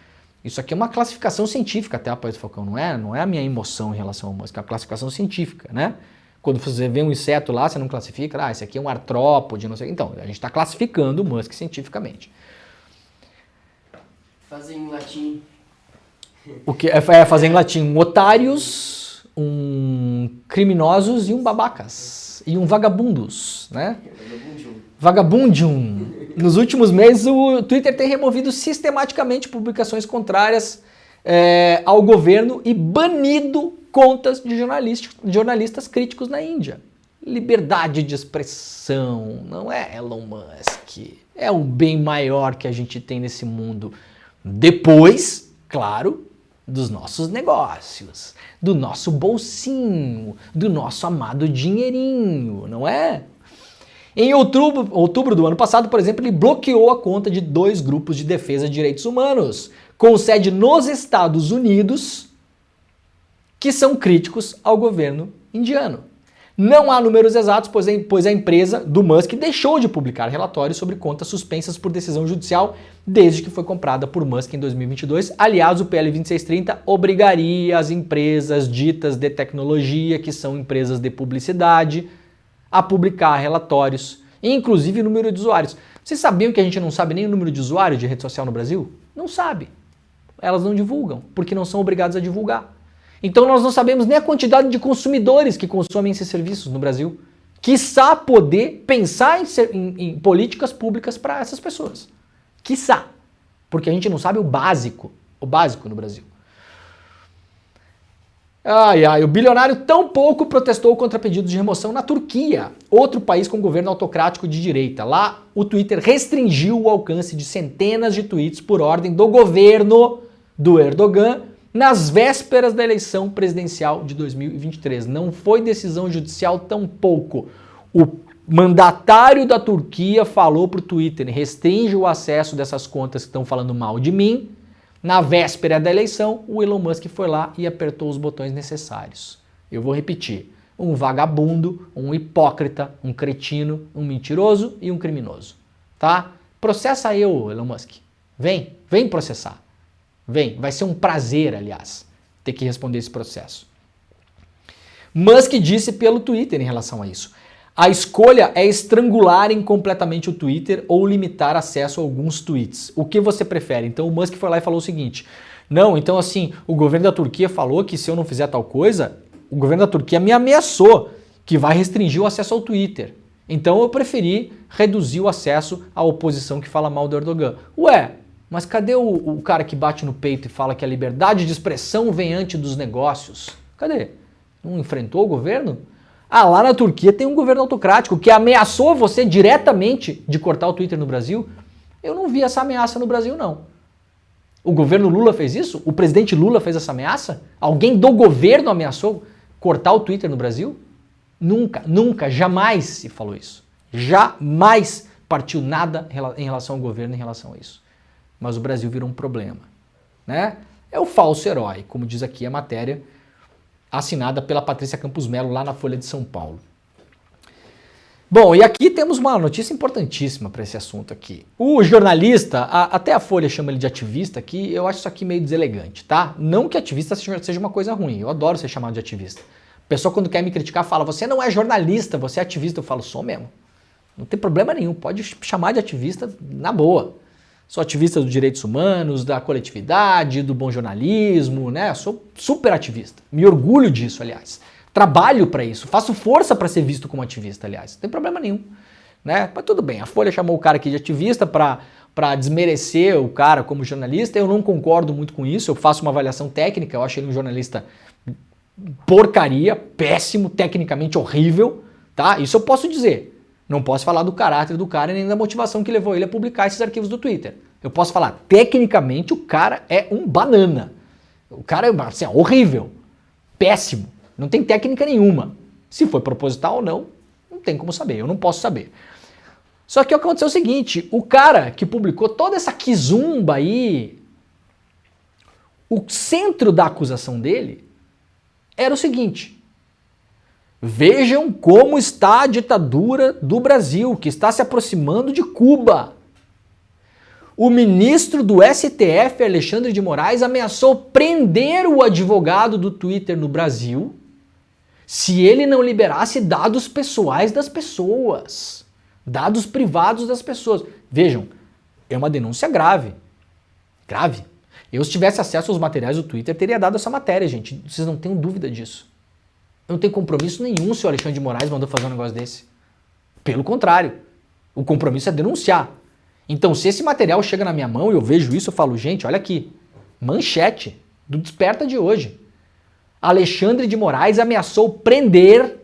Isso aqui é uma classificação científica até, Pedro Falcão, não é a minha emoção em relação ao Musk, é uma classificação científica, né? Quando você vê um inseto lá, você não classifica, esse aqui é um artrópode, não sei. Então, a gente está classificando o Musk cientificamente. Fazer em latim. O que é fazer em latim? Um otários, um criminosos e um babacas. E um vagabundos, né? Vagabundium. Nos últimos meses, o Twitter tem removido sistematicamente publicações contrárias ao governo e banido contas de jornalistas críticos na Índia. Liberdade de expressão, não é Elon Musk. É o bem maior que a gente tem nesse mundo. Depois, claro, dos nossos negócios, do nosso bolsinho, do nosso amado dinheirinho, não é? Em outubro do ano passado, por exemplo, ele bloqueou a conta de 2 grupos de defesa de direitos humanos, com sede nos Estados Unidos, que são críticos ao governo indiano. Não há números exatos, pois a empresa do Musk deixou de publicar relatórios sobre contas suspensas por decisão judicial desde que foi comprada por Musk em 2022. Aliás, o PL 2630 obrigaria as empresas ditas de tecnologia, que são empresas de publicidade, a publicar relatórios, inclusive o número de usuários. Vocês sabiam que a gente não sabe nem o número de usuários de rede social no Brasil? Não sabe. Elas não divulgam, porque não são obrigadas a divulgar. Então nós não sabemos nem a quantidade de consumidores que consomem esses serviços no Brasil. Quiçá poder pensar em políticas públicas para essas pessoas. Quiçá. Porque a gente não sabe o básico no Brasil. O bilionário tampouco protestou contra pedidos de remoção na Turquia, outro país com governo autocrático de direita. Lá, o Twitter restringiu o alcance de centenas de tweets por ordem do governo do Erdogan nas vésperas da eleição presidencial de 2023. Não foi decisão judicial tampouco. O mandatário da Turquia falou para o Twitter, restringe o acesso dessas contas que estão falando mal de mim. Na véspera da eleição, o Elon Musk foi lá e apertou os botões necessários. Eu vou repetir. Um vagabundo, um hipócrita, um cretino, um mentiroso e um criminoso. Tá? Processa eu, Elon Musk. Vem processar. Vem, vai ser um prazer, aliás, ter que responder esse processo. Musk disse pelo Twitter em relação a isso. A escolha é estrangularem completamente o Twitter ou limitar acesso a alguns tweets. O que você prefere? Então o Musk foi lá e falou o seguinte, não, então assim, o governo da Turquia falou que se eu não fizer tal coisa, o governo da Turquia me ameaçou que vai restringir o acesso ao Twitter. Então eu preferi reduzir o acesso à oposição que fala mal do Erdogan. Ué, mas cadê o cara que bate no peito e fala que a liberdade de expressão vem antes dos negócios? Cadê? Não enfrentou o governo? Ah, lá na Turquia tem um governo autocrático que ameaçou você diretamente de cortar o Twitter no Brasil. Eu não vi essa ameaça no Brasil, não. O governo Lula fez isso? O presidente Lula fez essa ameaça? Alguém do governo ameaçou cortar o Twitter no Brasil? Nunca, nunca, jamais se falou isso. Jamais partiu nada em relação ao governo em relação a isso. Mas o Brasil virou um problema, né? É o falso herói, como diz aqui a matéria assinada pela Patrícia Campos Melo lá na Folha de São Paulo. Bom, e aqui temos uma notícia importantíssima para esse assunto aqui. O jornalista, até a Folha chama ele de ativista aqui, eu acho isso aqui meio deselegante, tá? Não que ativista seja uma coisa ruim, eu adoro ser chamado de ativista. A pessoa quando quer me criticar fala, você não é jornalista, você é ativista. Eu falo, sou mesmo. Não tem problema nenhum, pode chamar de ativista na boa. Sou ativista dos direitos humanos, da coletividade, do bom jornalismo, né? Sou super ativista. Me orgulho disso, aliás. Trabalho para isso, faço força para ser visto como ativista, aliás. Não tem problema nenhum, né? Mas tudo bem, a Folha chamou o cara aqui de ativista para desmerecer o cara como jornalista. Eu não concordo muito com isso, eu faço uma avaliação técnica, eu acho ele um jornalista porcaria, péssimo, tecnicamente horrível, tá? Isso eu posso dizer. Não posso falar do caráter do cara e nem da motivação que levou ele a publicar esses arquivos do Twitter. Eu posso falar, tecnicamente o cara é um banana. O cara é assim, horrível, péssimo, não tem técnica nenhuma. Se foi proposital ou não, não tem como saber, eu não posso saber. Só que aconteceu o seguinte, o cara que publicou toda essa quizumba aí, o centro da acusação dele era o seguinte: vejam como está a ditadura do Brasil, que está se aproximando de Cuba. O ministro do STF, Alexandre de Moraes, ameaçou prender o advogado do Twitter no Brasil se ele não liberasse dados pessoais das pessoas, dados privados das pessoas. Vejam, é uma denúncia grave. Grave. Eu, se tivesse acesso aos materiais do Twitter, teria dado essa matéria, gente. Vocês não tenham dúvida disso. Eu não tenho compromisso nenhum se o Alexandre de Moraes mandou fazer um negócio desse. Pelo contrário, o compromisso é denunciar. Então, se esse material chega na minha mão e eu vejo isso, eu falo, gente, olha aqui, manchete do Desperta de hoje. Alexandre de Moraes ameaçou prender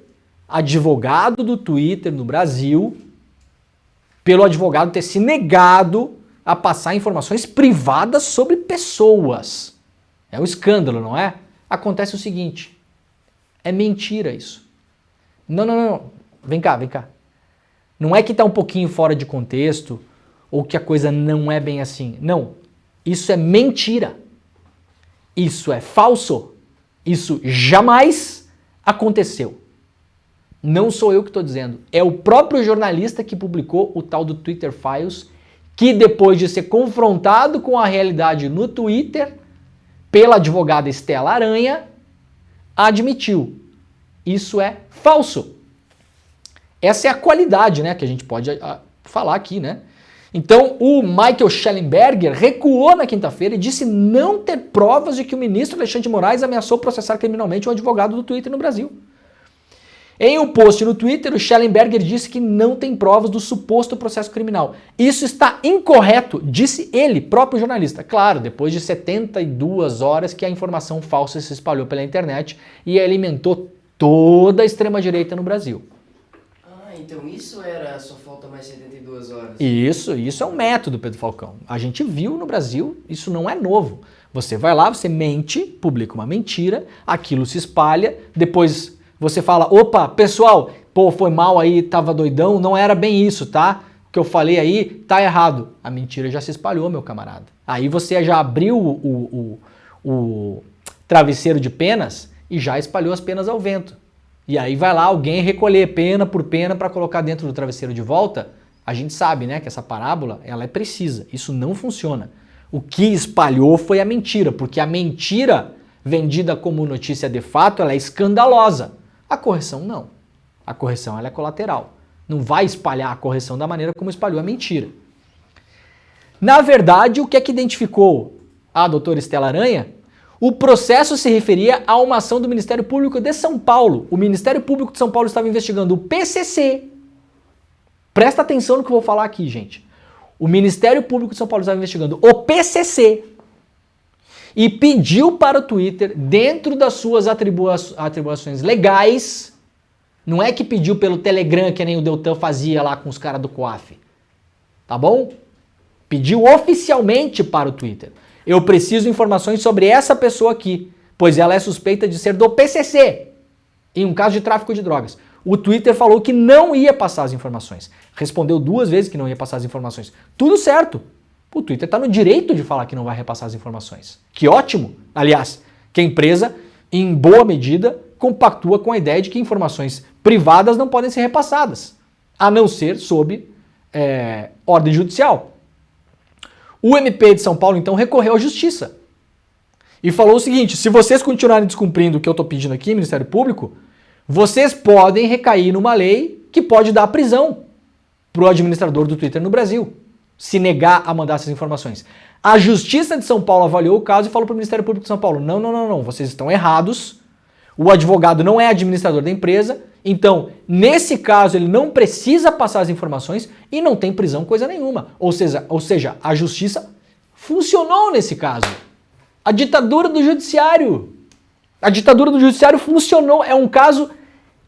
advogado do Twitter no Brasil pelo advogado ter se negado a passar informações privadas sobre pessoas. É um escândalo, não é? Acontece o seguinte, é mentira isso. Não. Vem cá. Não é que está um pouquinho fora de contexto ou que a coisa não é bem assim. Não. Isso é mentira. Isso é falso. Isso jamais aconteceu. Não sou eu que estou dizendo. É o próprio jornalista que publicou o tal do Twitter Files, que depois de ser confrontado com a realidade no Twitter, pela advogada Estela Aranha, admitiu. Isso é falso. Essa é a qualidade, né, que a gente pode falar aqui, né? Então, o Michael Schellenberger recuou na quinta-feira e disse não ter provas de que o ministro Alexandre de Moraes ameaçou processar criminalmente um advogado do Twitter no Brasil. Em um post no Twitter, o Schellenberger disse que não tem provas do suposto processo criminal. Isso está incorreto, disse ele, próprio jornalista. Claro, depois de 72 horas que a informação falsa se espalhou pela internet e alimentou toda a extrema-direita no Brasil. Então isso era só falta mais 72 horas. Isso é um método, Pedro Falcão. A gente viu no Brasil, isso não é novo. Você vai lá, você mente, publica uma mentira, aquilo se espalha, depois você fala, opa, pessoal, pô, foi mal aí, tava doidão, não era bem isso, tá? O que eu falei aí tá errado. A mentira já se espalhou, meu camarada. Aí você já abriu o travesseiro de penas e já espalhou as penas ao vento. E aí vai lá alguém recolher pena por pena para colocar dentro do travesseiro de volta. A gente sabe, né, que essa parábola, ela é precisa. Isso não funciona. O que espalhou foi a mentira, porque a mentira vendida como notícia de fato, ela é escandalosa. A correção não. A correção ela é colateral. Não vai espalhar a correção da maneira como espalhou a mentira. Na verdade, o que é que identificou a doutora Estela Aranha? O processo se referia a uma ação do Ministério Público de São Paulo. O Ministério Público de São Paulo estava investigando o PCC. Presta atenção no que eu vou falar aqui, gente. O Ministério Público de São Paulo estava investigando o PCC e pediu para o Twitter, dentro das suas atribuições legais, Não é que pediu pelo Telegram, que nem o Deltan fazia lá com os caras do COAF. Tá bom? Pediu oficialmente para o Twitter. Eu preciso de informações sobre essa pessoa aqui, pois ela é suspeita de ser do PCC, em um caso de tráfico de drogas. O Twitter falou que não ia passar as informações. Respondeu 2 vezes que não ia passar as informações. Tudo certo. O Twitter está no direito de falar que não vai repassar as informações. Que ótimo! Aliás, que a empresa, em boa medida, compactua com a ideia de que informações privadas não podem ser repassadas, a não ser sob ordem judicial. O MP de São Paulo, então, recorreu à justiça e falou o seguinte: se vocês continuarem descumprindo o que eu estou pedindo aqui, Ministério Público, vocês podem recair numa lei que pode dar prisão para o administrador do Twitter no Brasil, se negar a mandar essas informações. A Justiça de São Paulo avaliou o caso e falou para o Ministério Público de São Paulo: não, vocês estão errados, o advogado não é administrador da empresa, então, nesse caso, ele não precisa passar as informações e não tem prisão coisa nenhuma. Ou seja, a justiça funcionou nesse caso. A ditadura do judiciário. A ditadura do judiciário funcionou. É um caso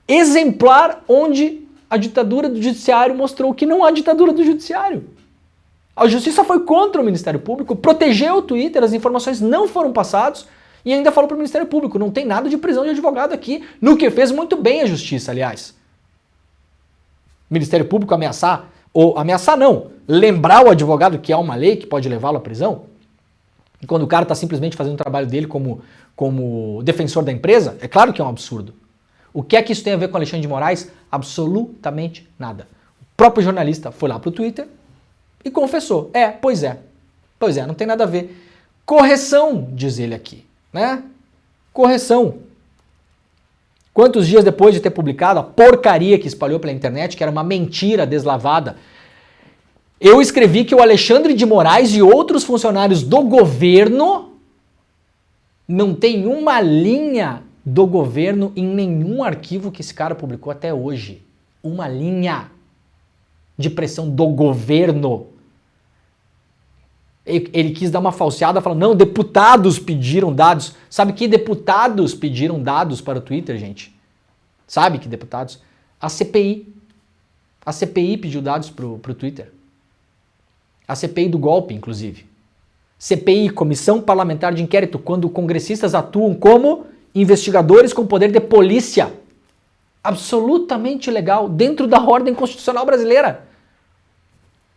exemplar onde a ditadura do judiciário mostrou que não há ditadura do judiciário. A justiça foi contra o Ministério Público, protegeu o Twitter, as informações não foram passadas e ainda falou para o Ministério Público: não tem nada de prisão de advogado aqui, no que fez muito bem a justiça, aliás. O Ministério Público ameaçar, ou ameaçar não, lembrar o advogado que há uma lei que pode levá-lo à prisão, e quando o cara está simplesmente fazendo o trabalho dele como defensor da empresa, é claro que é um absurdo. O que é que isso tem a ver com Alexandre de Moraes? Absolutamente nada. O próprio jornalista foi lá para o Twitter e confessou: pois é, não tem nada a ver. Correção, diz ele aqui, né? Correção. Quantos dias depois de ter publicado a porcaria que espalhou pela internet, que era uma mentira deslavada, eu escrevi que o Alexandre de Moraes e outros funcionários do governo não tem uma linha do governo em nenhum arquivo que esse cara publicou até hoje. Uma linha de pressão do governo. Ele quis dar uma falseada falando: não, deputados pediram dados. Sabe que deputados pediram dados para o Twitter, gente? Sabe que deputados? A CPI. A CPI pediu dados para o Twitter. A CPI do golpe, inclusive. CPI, Comissão Parlamentar de Inquérito, quando congressistas atuam como investigadores com poder de polícia. Absolutamente legal, dentro da ordem constitucional brasileira.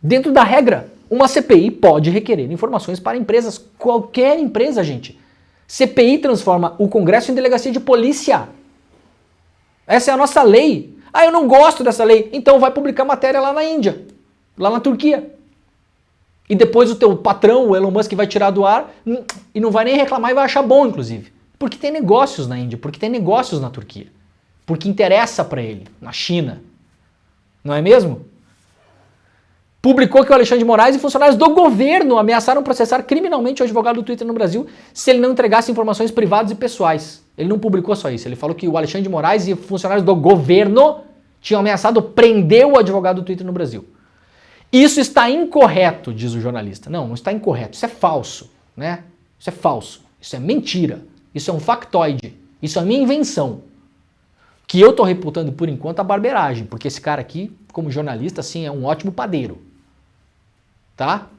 Dentro da regra. Uma CPI pode requerer informações para empresas, qualquer empresa, gente. CPI transforma o Congresso em delegacia de polícia. Essa é a nossa lei. Ah, eu não gosto dessa lei. Então vai publicar matéria lá na Índia, lá na Turquia. E depois o teu patrão, o Elon Musk, vai tirar do ar e não vai nem reclamar e vai achar bom, inclusive. Porque tem negócios na Índia, porque tem negócios na Turquia. Porque interessa para ele, na China. Não é mesmo? Publicou que o Alexandre de Moraes e funcionários do governo ameaçaram processar criminalmente o advogado do Twitter no Brasil se ele não entregasse informações privadas e pessoais. Ele não publicou só isso, ele falou que o Alexandre de Moraes e funcionários do governo tinham ameaçado prender o advogado do Twitter no Brasil. Isso está incorreto, diz o jornalista. Não está incorreto, isso é falso, né? Isso é falso, isso é mentira, isso é um factoide, isso é a minha invenção. Que eu estou reputando por enquanto a barbeiragem, porque esse cara aqui, como jornalista, assim, é um ótimo padeiro. Tá?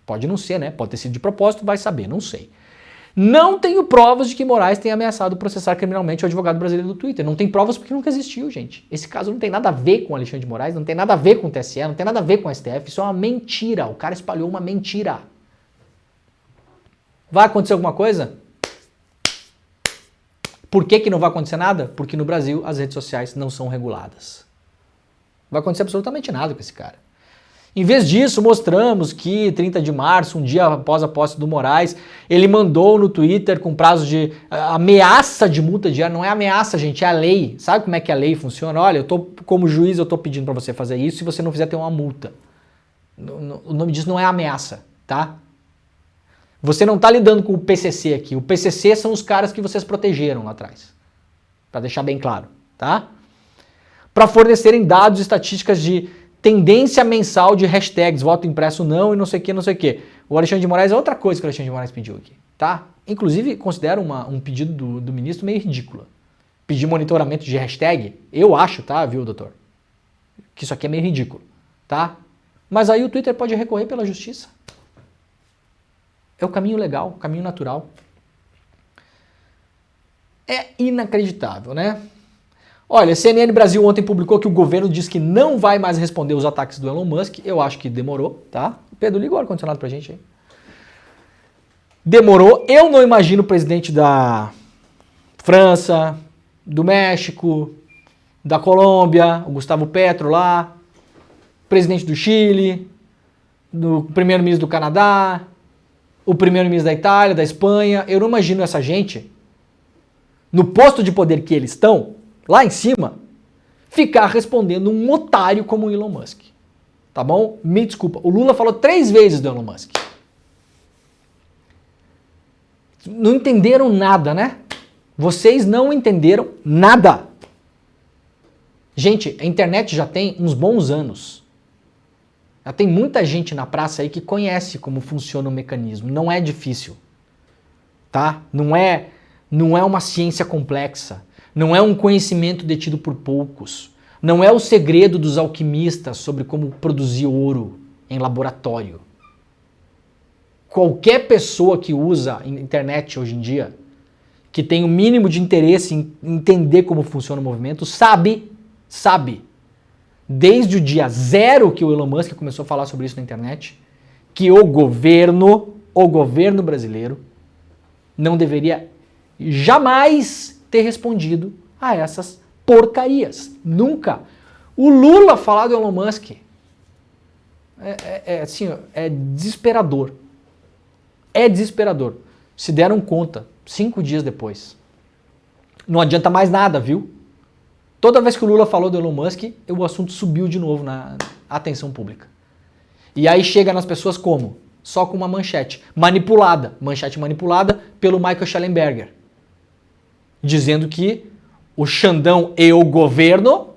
Pode não ser, né? Pode ter sido de propósito, vai saber, não sei. Não tenho provas de que Moraes tenha ameaçado processar criminalmente o advogado brasileiro do Twitter. Não tem provas porque nunca existiu, gente. Esse caso não tem nada a ver com o Alexandre de Moraes, não tem nada a ver com o TSE, não tem nada a ver com o STF. Isso é uma mentira. O cara espalhou uma mentira. Vai acontecer alguma coisa? Por que não vai acontecer nada? Porque no Brasil as redes sociais não são reguladas. Não vai acontecer absolutamente nada com esse cara. Em vez disso, mostramos que 30 de março, um dia após a posse do Moraes, ele mandou no Twitter com prazo de ameaça de multa diária. Não é ameaça, gente, é a lei. Sabe como é que a lei funciona? Olha, como juiz, eu estou pedindo para você fazer isso, se você não fizer, tem uma multa. O nome disso não é ameaça, tá? Você não está lidando com o PCC aqui. O PCC são os caras que vocês protegeram lá atrás. Para deixar bem claro, tá? Para fornecerem dados e estatísticas de tendência mensal de hashtags, voto impresso não e não sei o que, não sei o que. O Alexandre de Moraes é outra coisa que o Alexandre de Moraes pediu aqui, tá? Inclusive, considero um pedido do ministro meio ridículo. pedir monitoramento de hashtag, eu acho, tá, viu, doutor? Que isso aqui é meio ridículo, tá? Mas aí o Twitter pode recorrer pela justiça. É o caminho legal, o caminho natural. É inacreditável, né? Olha, a CNN Brasil ontem publicou que o governo diz que não vai mais responder os ataques do Elon Musk. Eu acho que demorou, tá? Pedro, liga o ar-condicionado pra gente aí. Demorou. Eu não imagino o presidente da França, do México, da Colômbia, o Gustavo Petro lá, presidente do Chile, do primeiro-ministro do Canadá, o primeiro-ministro da Itália, da Espanha. Eu não imagino essa gente, no posto de poder que eles estão, lá em cima, ficar respondendo um otário como o Elon Musk. Tá bom? Me desculpa. O Lula falou 3 vezes do Elon Musk. Não entenderam nada, né? Vocês não entenderam nada. Gente, a internet já tem uns bons anos. Já tem muita gente na praça aí que conhece como funciona o mecanismo. Não é difícil. Tá? Não é uma ciência complexa. Não é um conhecimento detido por poucos. Não é o segredo dos alquimistas sobre como produzir ouro em laboratório. Qualquer pessoa que usa a internet hoje em dia, que tem o mínimo de interesse em entender como funciona o movimento, sabe, desde o dia 0 que o Elon Musk começou a falar sobre isso na internet, que o governo brasileiro não deveria jamais ter respondido a essas porcarias. Nunca. O Lula falar do Elon Musk é desesperador. É desesperador. Se deram conta 5 dias depois. Não adianta mais nada, viu? Toda vez que o Lula falou do Elon Musk, o assunto subiu de novo na atenção pública. E aí chega nas pessoas como? Só com uma manchete. Manchete manipulada pelo Michael Schellenberger. Dizendo que o Xandão e o governo...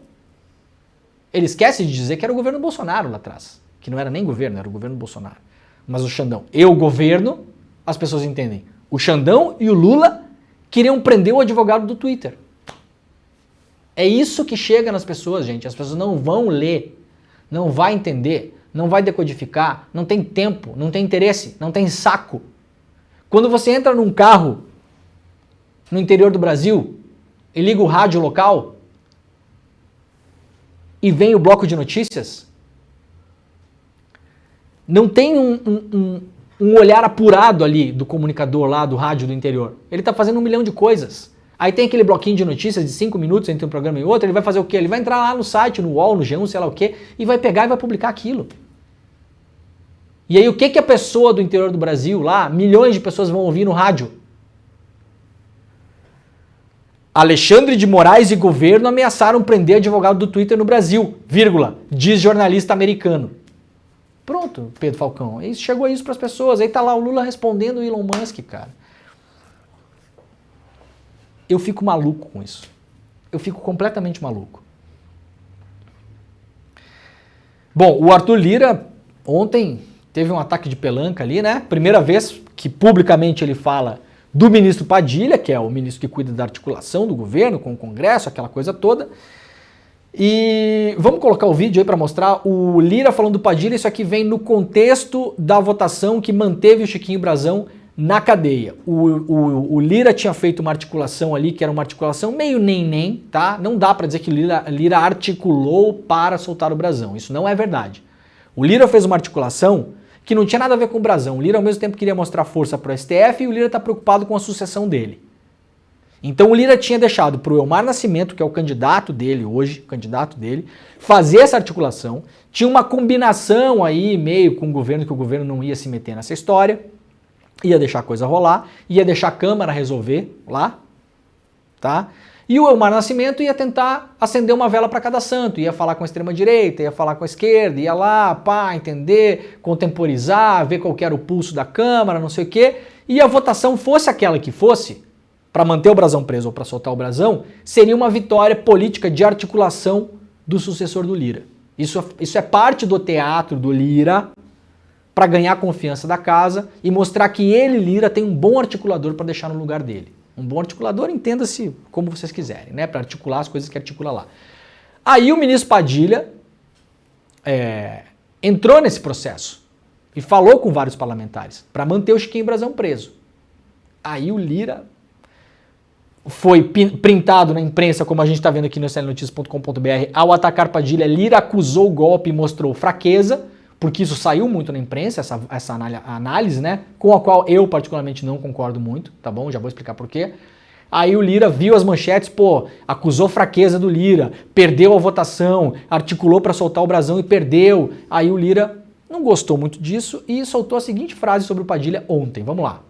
Ele esquece de dizer que era o governo Bolsonaro lá atrás. Que não era nem governo, era o governo Bolsonaro. Mas o Xandão e o governo, as pessoas entendem. O Xandão e o Lula queriam prender o advogado do Twitter. É isso que chega nas pessoas, gente. As pessoas não vão ler, não vai entender, não vai decodificar, não tem tempo, não tem interesse, não tem saco. Quando você entra num carro no interior do Brasil e liga o rádio local e vem o bloco de notícias, não tem um olhar apurado ali do comunicador lá do rádio do interior. Ele está fazendo 1 milhão de coisas. Aí tem aquele bloquinho de notícias de 5 minutos entre um programa e outro, ele vai fazer o quê? Ele vai entrar lá no site, no UOL, no G1, sei lá o quê, e vai pegar e vai publicar aquilo. E aí o que a pessoa do interior do Brasil lá, milhões de pessoas vão ouvir no rádio? Alexandre de Moraes e governo ameaçaram prender advogado do Twitter no Brasil, vírgula, diz jornalista americano. Pronto, Pedro Falcão. Chegou isso para as pessoas. Aí tá lá o Lula respondendo o Elon Musk, cara. Eu fico maluco com isso. Eu fico completamente maluco. Bom, o Arthur Lira ontem teve um ataque de pelanca ali, né? Primeira vez que publicamente ele fala do ministro Padilha, que é o ministro que cuida da articulação do governo com o Congresso, aquela coisa toda. E vamos colocar o vídeo aí para mostrar o Lira falando do Padilha. Isso aqui vem no contexto da votação que manteve o Chiquinho Brazão na cadeia. O Lira tinha feito uma articulação ali, que era uma articulação meio nem, tá? Não dá para dizer que o Lira articulou para soltar o Brazão. Isso não é verdade. O Lira fez uma articulação que não tinha nada a ver com o Brazão. O Lira ao mesmo tempo queria mostrar força para o STF e o Lira está preocupado com a sucessão dele. Então o Lira tinha deixado para o Elmar Nascimento, que é o candidato dele hoje, fazer essa articulação. Tinha uma combinação aí meio com o governo, que o governo não ia se meter nessa história, ia deixar a coisa rolar, ia deixar a Câmara resolver lá, tá? E o Elmar Nascimento ia tentar acender uma vela para cada santo, ia falar com a extrema-direita, ia falar com a esquerda, ia lá, pá, entender, contemporizar, ver qual que era o pulso da Câmara, não sei o quê, e a votação fosse aquela que fosse, para manter o Brazão preso ou para soltar o Brazão, seria uma vitória política de articulação do sucessor do Lira. Isso é parte do teatro do Lira para ganhar a confiança da casa e mostrar que ele, Lira, tem um bom articulador para deixar no lugar dele. Um bom articulador, entenda-se como vocês quiserem, né? Para articular as coisas que articula lá. Aí o ministro Padilha entrou nesse processo e falou com vários parlamentares para manter o Chiquinho Brazão preso. Aí o Lira foi printado na imprensa, como a gente está vendo aqui no slnoticias.com.br, ao atacar Padilha, Lira acusou o golpe e mostrou fraqueza, porque isso saiu muito na imprensa, essa análise, né, com a qual eu particularmente não concordo muito, tá bom? Já vou explicar por quê. Aí o Lira viu as manchetes, acusou fraqueza do Lira, perdeu a votação, articulou para soltar o Brazão e perdeu. Aí o Lira não gostou muito disso e soltou a seguinte frase sobre o Padilha ontem, vamos lá.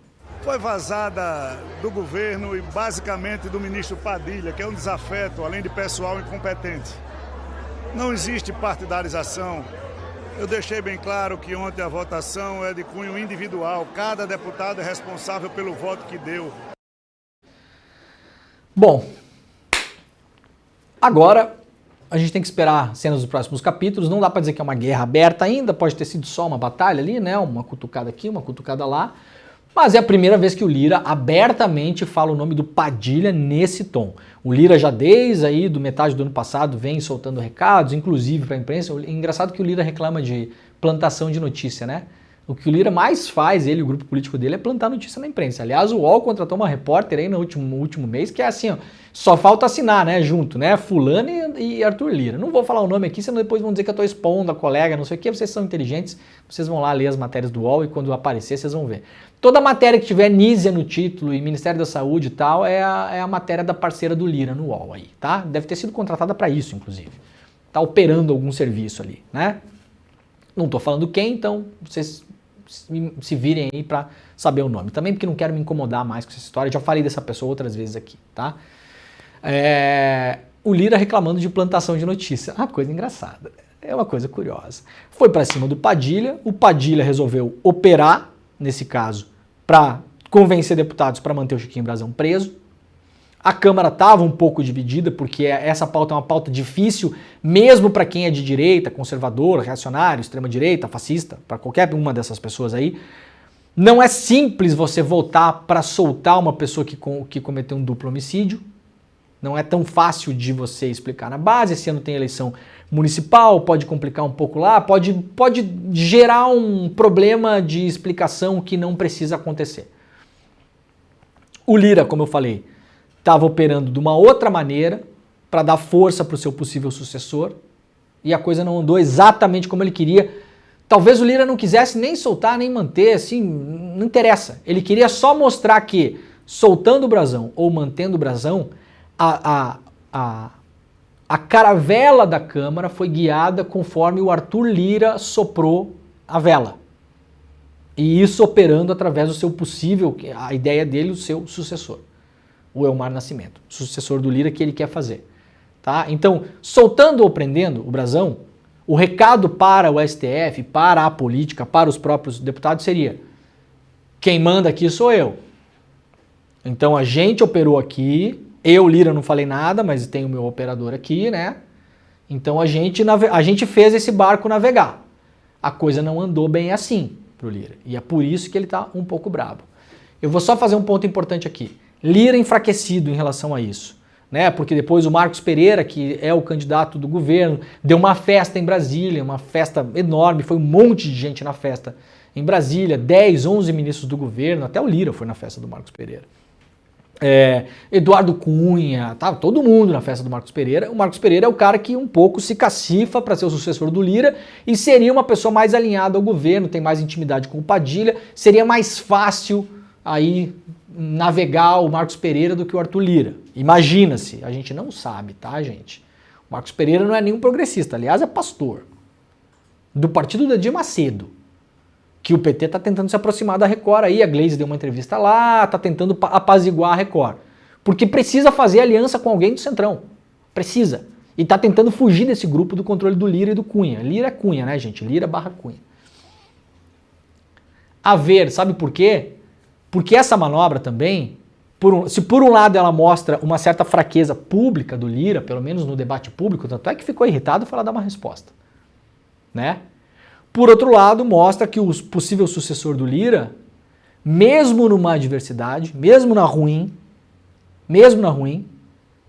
Foi vazada do governo e basicamente do ministro Padilha, que é um desafeto, além de pessoal incompetente. Não existe partidarização. Eu deixei bem claro que ontem a votação é de cunho individual. Cada deputado é responsável pelo voto que deu. Bom, agora a gente tem que esperar cenas dos próximos capítulos. Não dá para dizer que é uma guerra aberta ainda, pode ter sido só uma batalha ali, né? Uma cutucada aqui, uma cutucada lá. Mas é a primeira vez que o Lira abertamente fala o nome do Padilha nesse tom. O Lira já desde aí do metade do ano passado vem soltando recados, inclusive para a imprensa. É engraçado que o Lira reclama de plantação de notícia, né? O que o Lira mais faz, ele, o grupo político dele, é plantar notícia na imprensa. Aliás, o UOL contratou uma repórter aí no último mês que é assim, ó, só falta assinar, né, junto, né, Fulano e Arthur Lira. Não vou falar o nome aqui, senão depois vão dizer que eu estou expondo a colega, não sei o que, vocês são inteligentes, vocês vão lá ler as matérias do UOL e quando aparecer vocês vão ver. Toda matéria que tiver Nízia no título e Ministério da Saúde e tal é a matéria da parceira do Lira no UOL aí, tá? Deve ter sido contratada para isso, inclusive. Tá operando algum serviço ali, né? Não estou falando quem, então vocês se virem aí para saber o nome. Também porque não quero me incomodar mais com essa história, já falei dessa pessoa outras vezes aqui, tá? O Lira reclamando de plantação de notícia. Uma coisa engraçada, é uma coisa curiosa. Foi para cima do Padilha, o Padilha resolveu operar, nesse caso, para convencer deputados para manter o Chiquinho Brazão preso. A Câmara estava um pouco dividida, porque essa pauta é uma pauta difícil, mesmo para quem é de direita, conservador, reacionário, extrema-direita, fascista, para qualquer uma dessas pessoas aí. Não é simples você votar para soltar uma pessoa que cometeu um duplo homicídio. Não é tão fácil de você explicar na base. Esse ano tem eleição municipal, pode complicar um pouco lá, pode gerar um problema de explicação que não precisa acontecer. O Lira, como eu falei, estava operando de uma outra maneira para dar força para o seu possível sucessor e a coisa não andou exatamente como ele queria. Talvez o Lira não quisesse nem soltar, nem manter, assim, não interessa. Ele queria só mostrar que, soltando o Brazão ou mantendo o Brazão, a caravela da Câmara foi guiada conforme o Arthur Lira soprou a vela. E isso operando através do seu possível, a ideia dele, o seu sucessor. O Elmar Nascimento, sucessor do Lira que ele quer fazer. Tá? Então, soltando ou prendendo o Brazão, o recado para o STF, para a política, para os próprios deputados seria: quem manda aqui sou eu. Então a gente operou aqui, eu, Lira, não falei nada, mas tem o meu operador aqui, né? Então a gente fez esse barco navegar. A coisa não andou bem assim pro Lira. E é por isso que ele tá um pouco brabo. Eu vou só fazer um ponto importante aqui. Lira enfraquecido em relação a isso, né? Porque depois o Marcos Pereira, que é o candidato do governo, deu uma festa em Brasília, uma festa enorme, foi um monte de gente na festa em Brasília, 10, 11 ministros do governo, até o Lira foi na festa do Marcos Pereira. Eduardo Cunha, tava todo mundo na festa do Marcos Pereira. O Marcos Pereira é o cara que um pouco se cacifa para ser o sucessor do Lira e seria uma pessoa mais alinhada ao governo, tem mais intimidade com o Padilha, seria mais fácil aí navegar o Marcos Pereira do que o Arthur Lira. Imagina-se, a gente não sabe, tá, gente? O Marcos Pereira não é nenhum progressista, aliás é pastor do partido do Edir Macedo, que o PT está tentando se aproximar da Record aí, a Gleisi deu uma entrevista lá, está tentando apaziguar a Record, porque precisa fazer aliança com alguém do Centrão, precisa, e está tentando fugir desse grupo do controle do Lira e do Cunha. Lira é Cunha, né, gente? Lira / Cunha. A ver, sabe por quê? Porque essa manobra também, se por um lado ela mostra uma certa fraqueza pública do Lira, pelo menos no debate público, tanto é que ficou irritado e foi lá dar uma resposta, né? Por outro lado, mostra que o possível sucessor do Lira, mesmo numa adversidade, mesmo na ruim, mesmo na ruim,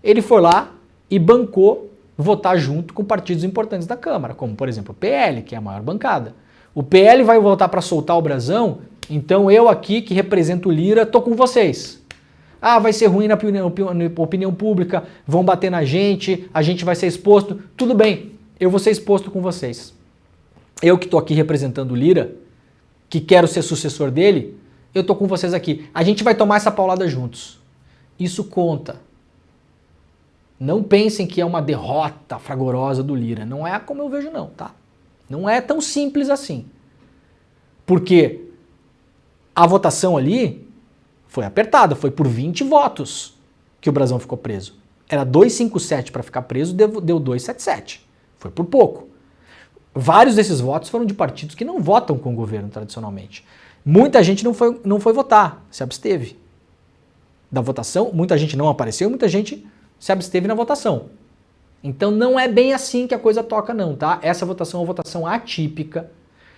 ele foi lá e bancou votar junto com partidos importantes da Câmara, como por exemplo o PL, que é a maior bancada. O PL vai votar para soltar o brasão, então eu aqui, que represento o Lira, tô com vocês. Ah, vai ser ruim na opinião pública, vão bater na gente, a gente vai ser exposto. Tudo bem, eu vou ser exposto com vocês. Eu que tô aqui representando o Lira, que quero ser sucessor dele, eu tô com vocês aqui. A gente vai tomar essa paulada juntos. Isso conta. Não pensem que é uma derrota fragorosa do Lira. Não é como eu vejo não, tá? Não é tão simples assim. Porque a votação ali foi apertada, foi por 20 votos que o Brasão ficou preso. Era 257 para ficar preso, deu 277. Foi por pouco. Vários desses votos foram de partidos que não votam com o governo tradicionalmente. Muita gente não foi votar, se absteve da votação, muita gente não apareceu, muita gente se absteve na votação. Então não é bem assim que a coisa toca não, tá? Essa votação é uma votação atípica.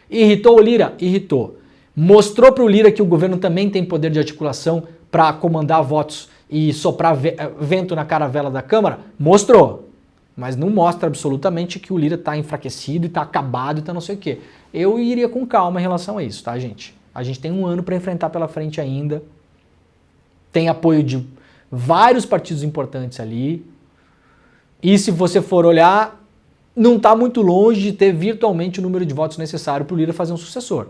Irritou o Lira? Irritou. Mostrou para o Lira que o governo também tem poder de articulação para comandar votos e soprar vento na caravela da Câmara? Mostrou. Mas não mostra absolutamente que o Lira está enfraquecido e está acabado e está não sei o quê. Eu iria com calma em relação a isso, tá, gente? A gente tem um ano para enfrentar pela frente ainda. Tem apoio de vários partidos importantes ali. E se você for olhar, não está muito longe de ter virtualmente o número de votos necessário para o Lira fazer um sucessor.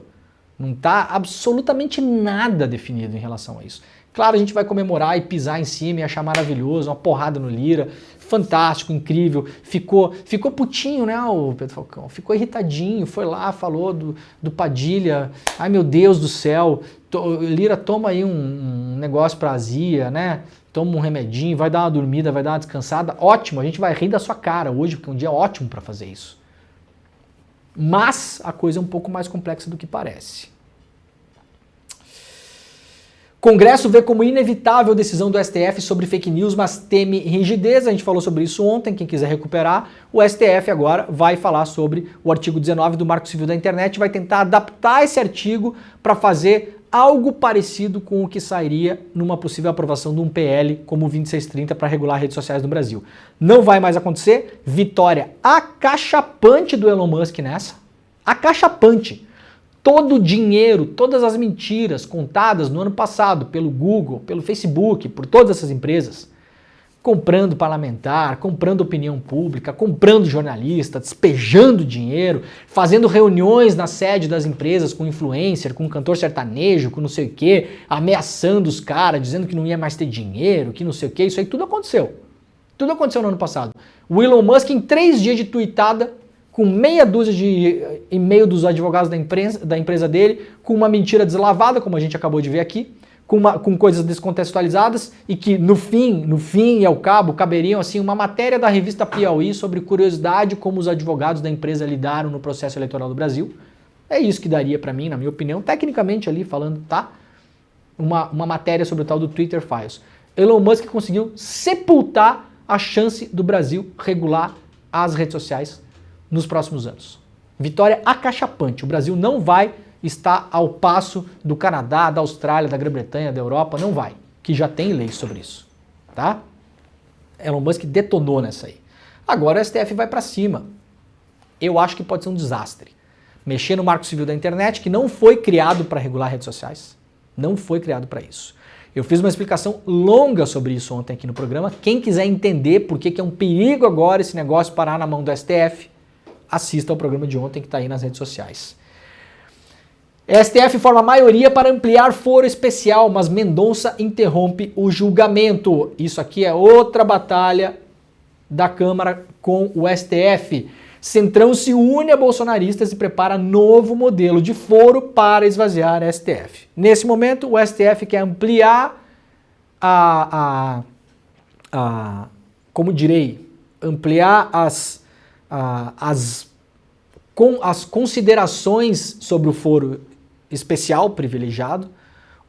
Não está absolutamente nada definido em relação a isso. Claro, a gente vai comemorar e pisar em cima e achar maravilhoso, uma porrada no Lira, fantástico, incrível. Ficou putinho, né, o Pedro Falcão? Ficou irritadinho, foi lá, falou do Padilha. Ai, meu Deus do céu, Lira, toma aí um negócio pra azia, né? Toma um remedinho, vai dar uma dormida, vai dar uma descansada. Ótimo, a gente vai rir da sua cara hoje, porque é um dia ótimo para fazer isso. Mas a coisa é um pouco mais complexa do que parece. Congresso vê como inevitável a decisão do STF sobre fake news, mas teme rigidez. A gente falou sobre isso ontem, quem quiser recuperar. O STF agora vai falar sobre o artigo 19 do Marco Civil da Internet, vai tentar adaptar esse artigo para fazer algo parecido com o que sairia numa possível aprovação de um PL como o 2630 para regular redes sociais no Brasil. Não vai mais acontecer. Vitória acachapante do Elon Musk nessa. Acachapante. Todo o dinheiro, todas as mentiras contadas no ano passado pelo Google, pelo Facebook, por todas essas empresas, comprando parlamentar, comprando opinião pública, comprando jornalista, despejando dinheiro, fazendo reuniões na sede das empresas com influencer, com cantor sertanejo, com não sei o quê, ameaçando os caras, dizendo que não ia mais ter dinheiro, que não sei o quê, isso aí tudo aconteceu. Tudo aconteceu no ano passado. O Elon Musk, em 3 dias de tuitada, com meia dúzia de e-mail dos advogados da empresa dele, com uma mentira deslavada, como a gente acabou de ver aqui, com coisas descontextualizadas e que no fim e ao cabo caberiam assim uma matéria da revista Piauí sobre curiosidade como os advogados da empresa lidaram no processo eleitoral do Brasil. É isso que daria para mim, na minha opinião, tecnicamente ali falando, tá? Uma matéria sobre o tal do Twitter Files. Elon Musk conseguiu sepultar a chance do Brasil regular as redes sociais nos próximos anos. Vitória acachapante. O Brasil não vai estar ao passo do Canadá, da Austrália, da Grã-Bretanha, da Europa, não vai, que já tem leis sobre isso, tá? Elon Musk detonou nessa aí. Agora o STF vai para cima. Eu acho que pode ser um desastre. Mexer no Marco Civil da Internet, que não foi criado para regular redes sociais, não foi criado para isso. Eu fiz uma explicação longa sobre isso ontem aqui no programa. Quem quiser entender por que é um perigo agora esse negócio parar na mão do STF, assista ao programa de ontem que está aí nas redes sociais. STF forma maioria para ampliar foro especial, mas Mendonça interrompe o julgamento. Isso aqui é outra batalha da Câmara com o STF. Centrão se une a bolsonaristas e prepara novo modelo de foro para esvaziar a STF. Nesse momento, o STF quer ampliar como direi, ampliar as considerações sobre o foro especial privilegiado,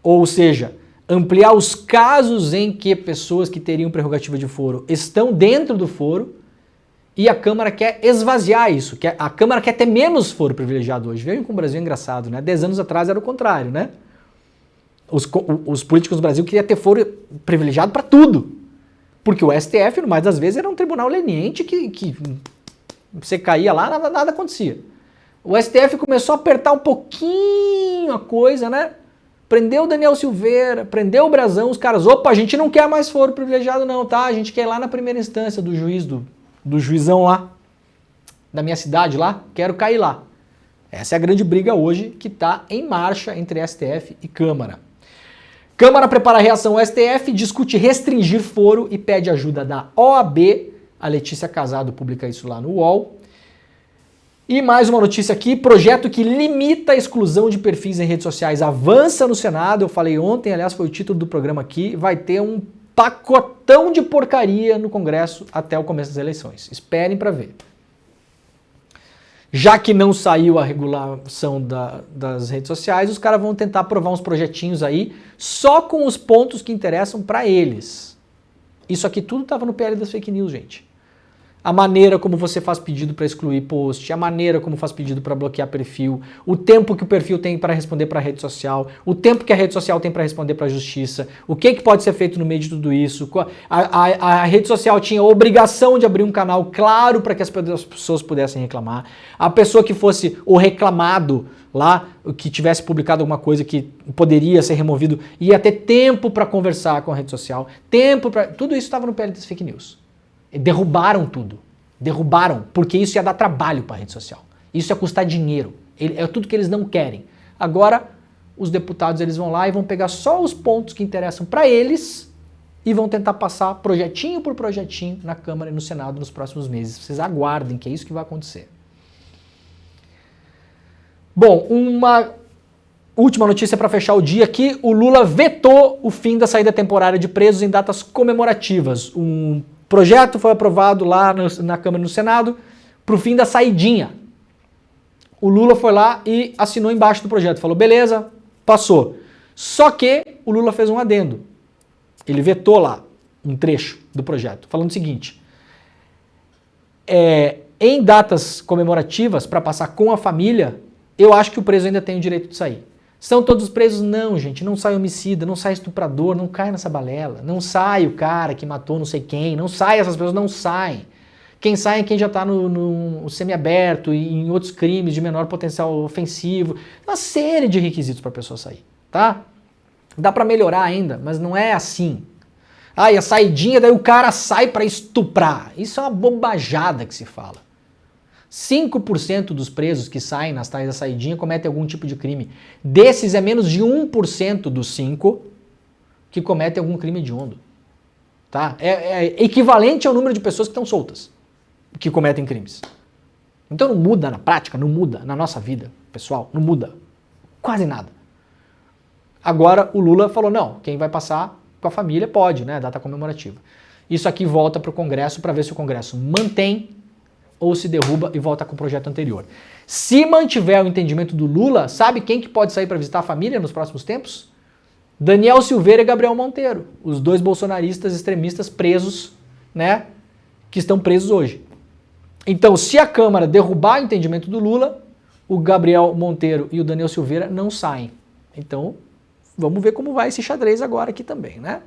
ou seja, ampliar os casos em que pessoas que teriam prerrogativa de foro estão dentro do foro, e a Câmara quer esvaziar isso, a Câmara quer ter menos foro privilegiado hoje. Veja como o Brasil é engraçado, né? 10 anos atrás era o contrário, né? Os políticos do Brasil queriam ter foro privilegiado para tudo. Porque o STF, no mais das vezes, era um tribunal leniente que você caía lá, nada acontecia. O STF começou a apertar um pouquinho a coisa, né? Prendeu o Daniel Silveira, prendeu o Brazão, os caras, opa, a gente não quer mais foro privilegiado não, tá? A gente quer ir lá na primeira instância do juiz, do juizão lá, da minha cidade lá, quero cair lá. Essa é a grande briga hoje que está em marcha entre STF e Câmara. Câmara prepara a reação ao STF, discute restringir foro e pede ajuda da OAB. A Letícia Casado publica isso lá no UOL. E mais uma notícia aqui, projeto que limita a exclusão de perfis em redes sociais avança no Senado. Eu falei ontem, aliás, foi o título do programa aqui, vai ter um pacotão de porcaria no Congresso até o começo das eleições. Esperem para ver. Já que não saiu a regulação das redes sociais, os caras vão tentar aprovar uns projetinhos aí só com os pontos que interessam para eles. Isso aqui tudo estava no PL das fake news, gente. A maneira como você faz pedido para excluir post, a maneira como faz pedido para bloquear perfil, o tempo que o perfil tem para responder para a rede social, o tempo que a rede social tem para responder para a justiça, o que pode ser feito no meio de tudo isso. A rede social tinha a obrigação de abrir um canal claro para que as pessoas pudessem reclamar. A pessoa que fosse o reclamado lá, que tivesse publicado alguma coisa que poderia ser removido, ia ter tempo para conversar com a rede social, tempo para... Tudo isso estava no PL das fake news. Derrubaram tudo. Derrubaram, porque isso ia dar trabalho para a rede social. Isso ia custar dinheiro. É tudo que eles não querem. Agora, os deputados eles vão lá e vão pegar só os pontos que interessam para eles e vão tentar passar projetinho por projetinho na Câmara e no Senado nos próximos meses. Vocês aguardem que é isso que vai acontecer. Bom, uma última notícia para fechar o dia aqui. O Lula vetou o fim da saída temporária de presos em datas comemorativas. Um projeto foi aprovado lá na Câmara e no Senado para o fim da saidinha. O Lula foi lá e assinou embaixo do projeto. Falou, beleza, passou. Só que o Lula fez um adendo. Ele vetou lá um trecho do projeto, falando o seguinte. Em datas comemorativas, para passar com a família, eu acho que o preso ainda tem o direito de sair. São todos presos? Não, gente. Não sai homicida, não sai estuprador, não cai nessa balela. Não sai o cara que matou não sei quem, não sai essas pessoas, não saem. Quem sai é quem já está no semiaberto e em outros crimes de menor potencial ofensivo. Uma série de requisitos para a pessoa sair, tá? Dá para melhorar ainda, mas não é assim. Ah, e a saidinha, daí o cara sai para estuprar. Isso é uma bobajada que se fala. 5% dos presos que saem nas tais da saidinha cometem algum tipo de crime. Desses é menos de 1% dos 5 que cometem algum crime hediondo. Tá? É equivalente ao número de pessoas que estão soltas, que cometem crimes. Então não muda na prática, não muda na nossa vida, pessoal, não muda. Quase nada. Agora o Lula falou, não, quem vai passar com a família pode, né, data comemorativa. Isso aqui volta para o Congresso para ver se o Congresso mantém ou se derruba e volta com o projeto anterior. Se mantiver o entendimento do Lula, sabe quem que pode sair para visitar a família nos próximos tempos? Daniel Silveira e Gabriel Monteiro, os dois bolsonaristas extremistas presos, né, que estão presos hoje. Então, se a Câmara derrubar o entendimento do Lula, o Gabriel Monteiro e o Daniel Silveira não saem. Então, vamos ver como vai esse xadrez agora aqui também, né?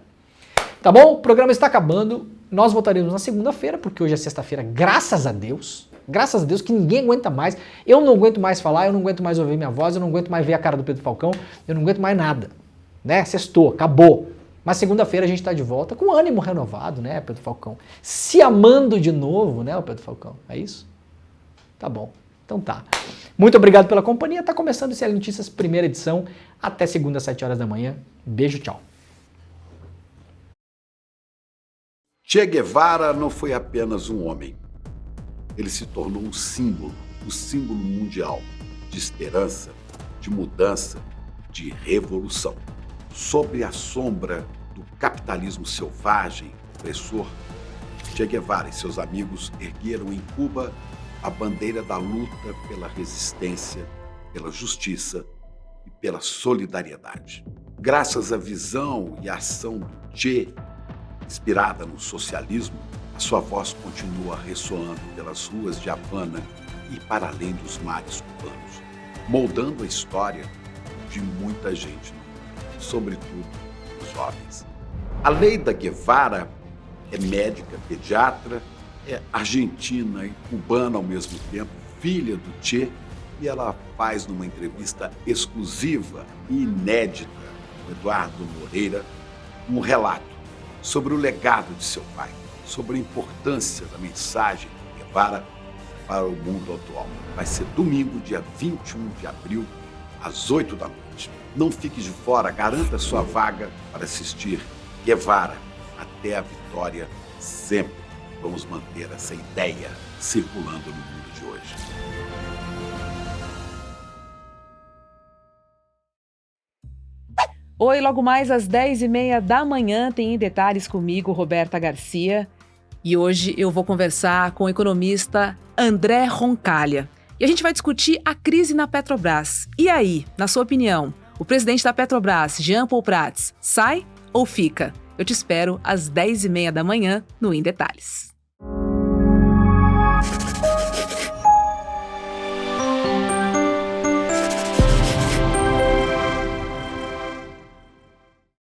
Tá bom? O programa está acabando. Nós voltaremos na segunda-feira, porque hoje é sexta-feira, graças a Deus que ninguém aguenta mais. Eu não aguento mais falar, eu não aguento mais ouvir minha voz, eu não aguento mais ver a cara do Pedro Falcão, eu não aguento mais nada. Né? Sextou, acabou. Mas segunda-feira a gente está de volta com ânimo renovado, né, Pedro Falcão? Se amando de novo, né, o Pedro Falcão? É isso? Tá bom. Então tá. Muito obrigado pela companhia. Tá começando o CL Notícias, primeira edição. Até segunda, às 7 horas da manhã. Beijo, tchau. Che Guevara não foi apenas um homem. Ele se tornou um símbolo mundial de esperança, de mudança, de revolução. Sob a sombra do capitalismo selvagem, opressor, Che Guevara e seus amigos ergueram em Cuba a bandeira da luta pela resistência, pela justiça e pela solidariedade. Graças à visão e à ação do Che, inspirada no socialismo, a sua voz continua ressoando pelas ruas de Havana e para além dos mares cubanos, moldando a história de muita gente, sobretudo os jovens. A lei da Guevara é médica, pediatra, é argentina e cubana ao mesmo tempo, filha do Che, e ela faz numa entrevista exclusiva e inédita com Eduardo Moreira um relato sobre o legado de seu pai, sobre a importância da mensagem de Guevara para o mundo atual. Vai ser domingo, dia 21 de abril, às 8 da noite. Não fique de fora, garanta sua vaga para assistir Guevara até a vitória sempre. Vamos manter essa ideia circulando no mundo de hoje. Oi, logo mais às 10h30 da manhã tem Em Detalhes comigo, Roberta Garcia. E hoje eu vou conversar com o economista André Roncalha. E a gente vai discutir a crise na Petrobras. E aí, na sua opinião, o presidente da Petrobras, Jean Paul Prats, sai ou fica? Eu te espero às 10h30 da manhã no Em Detalhes.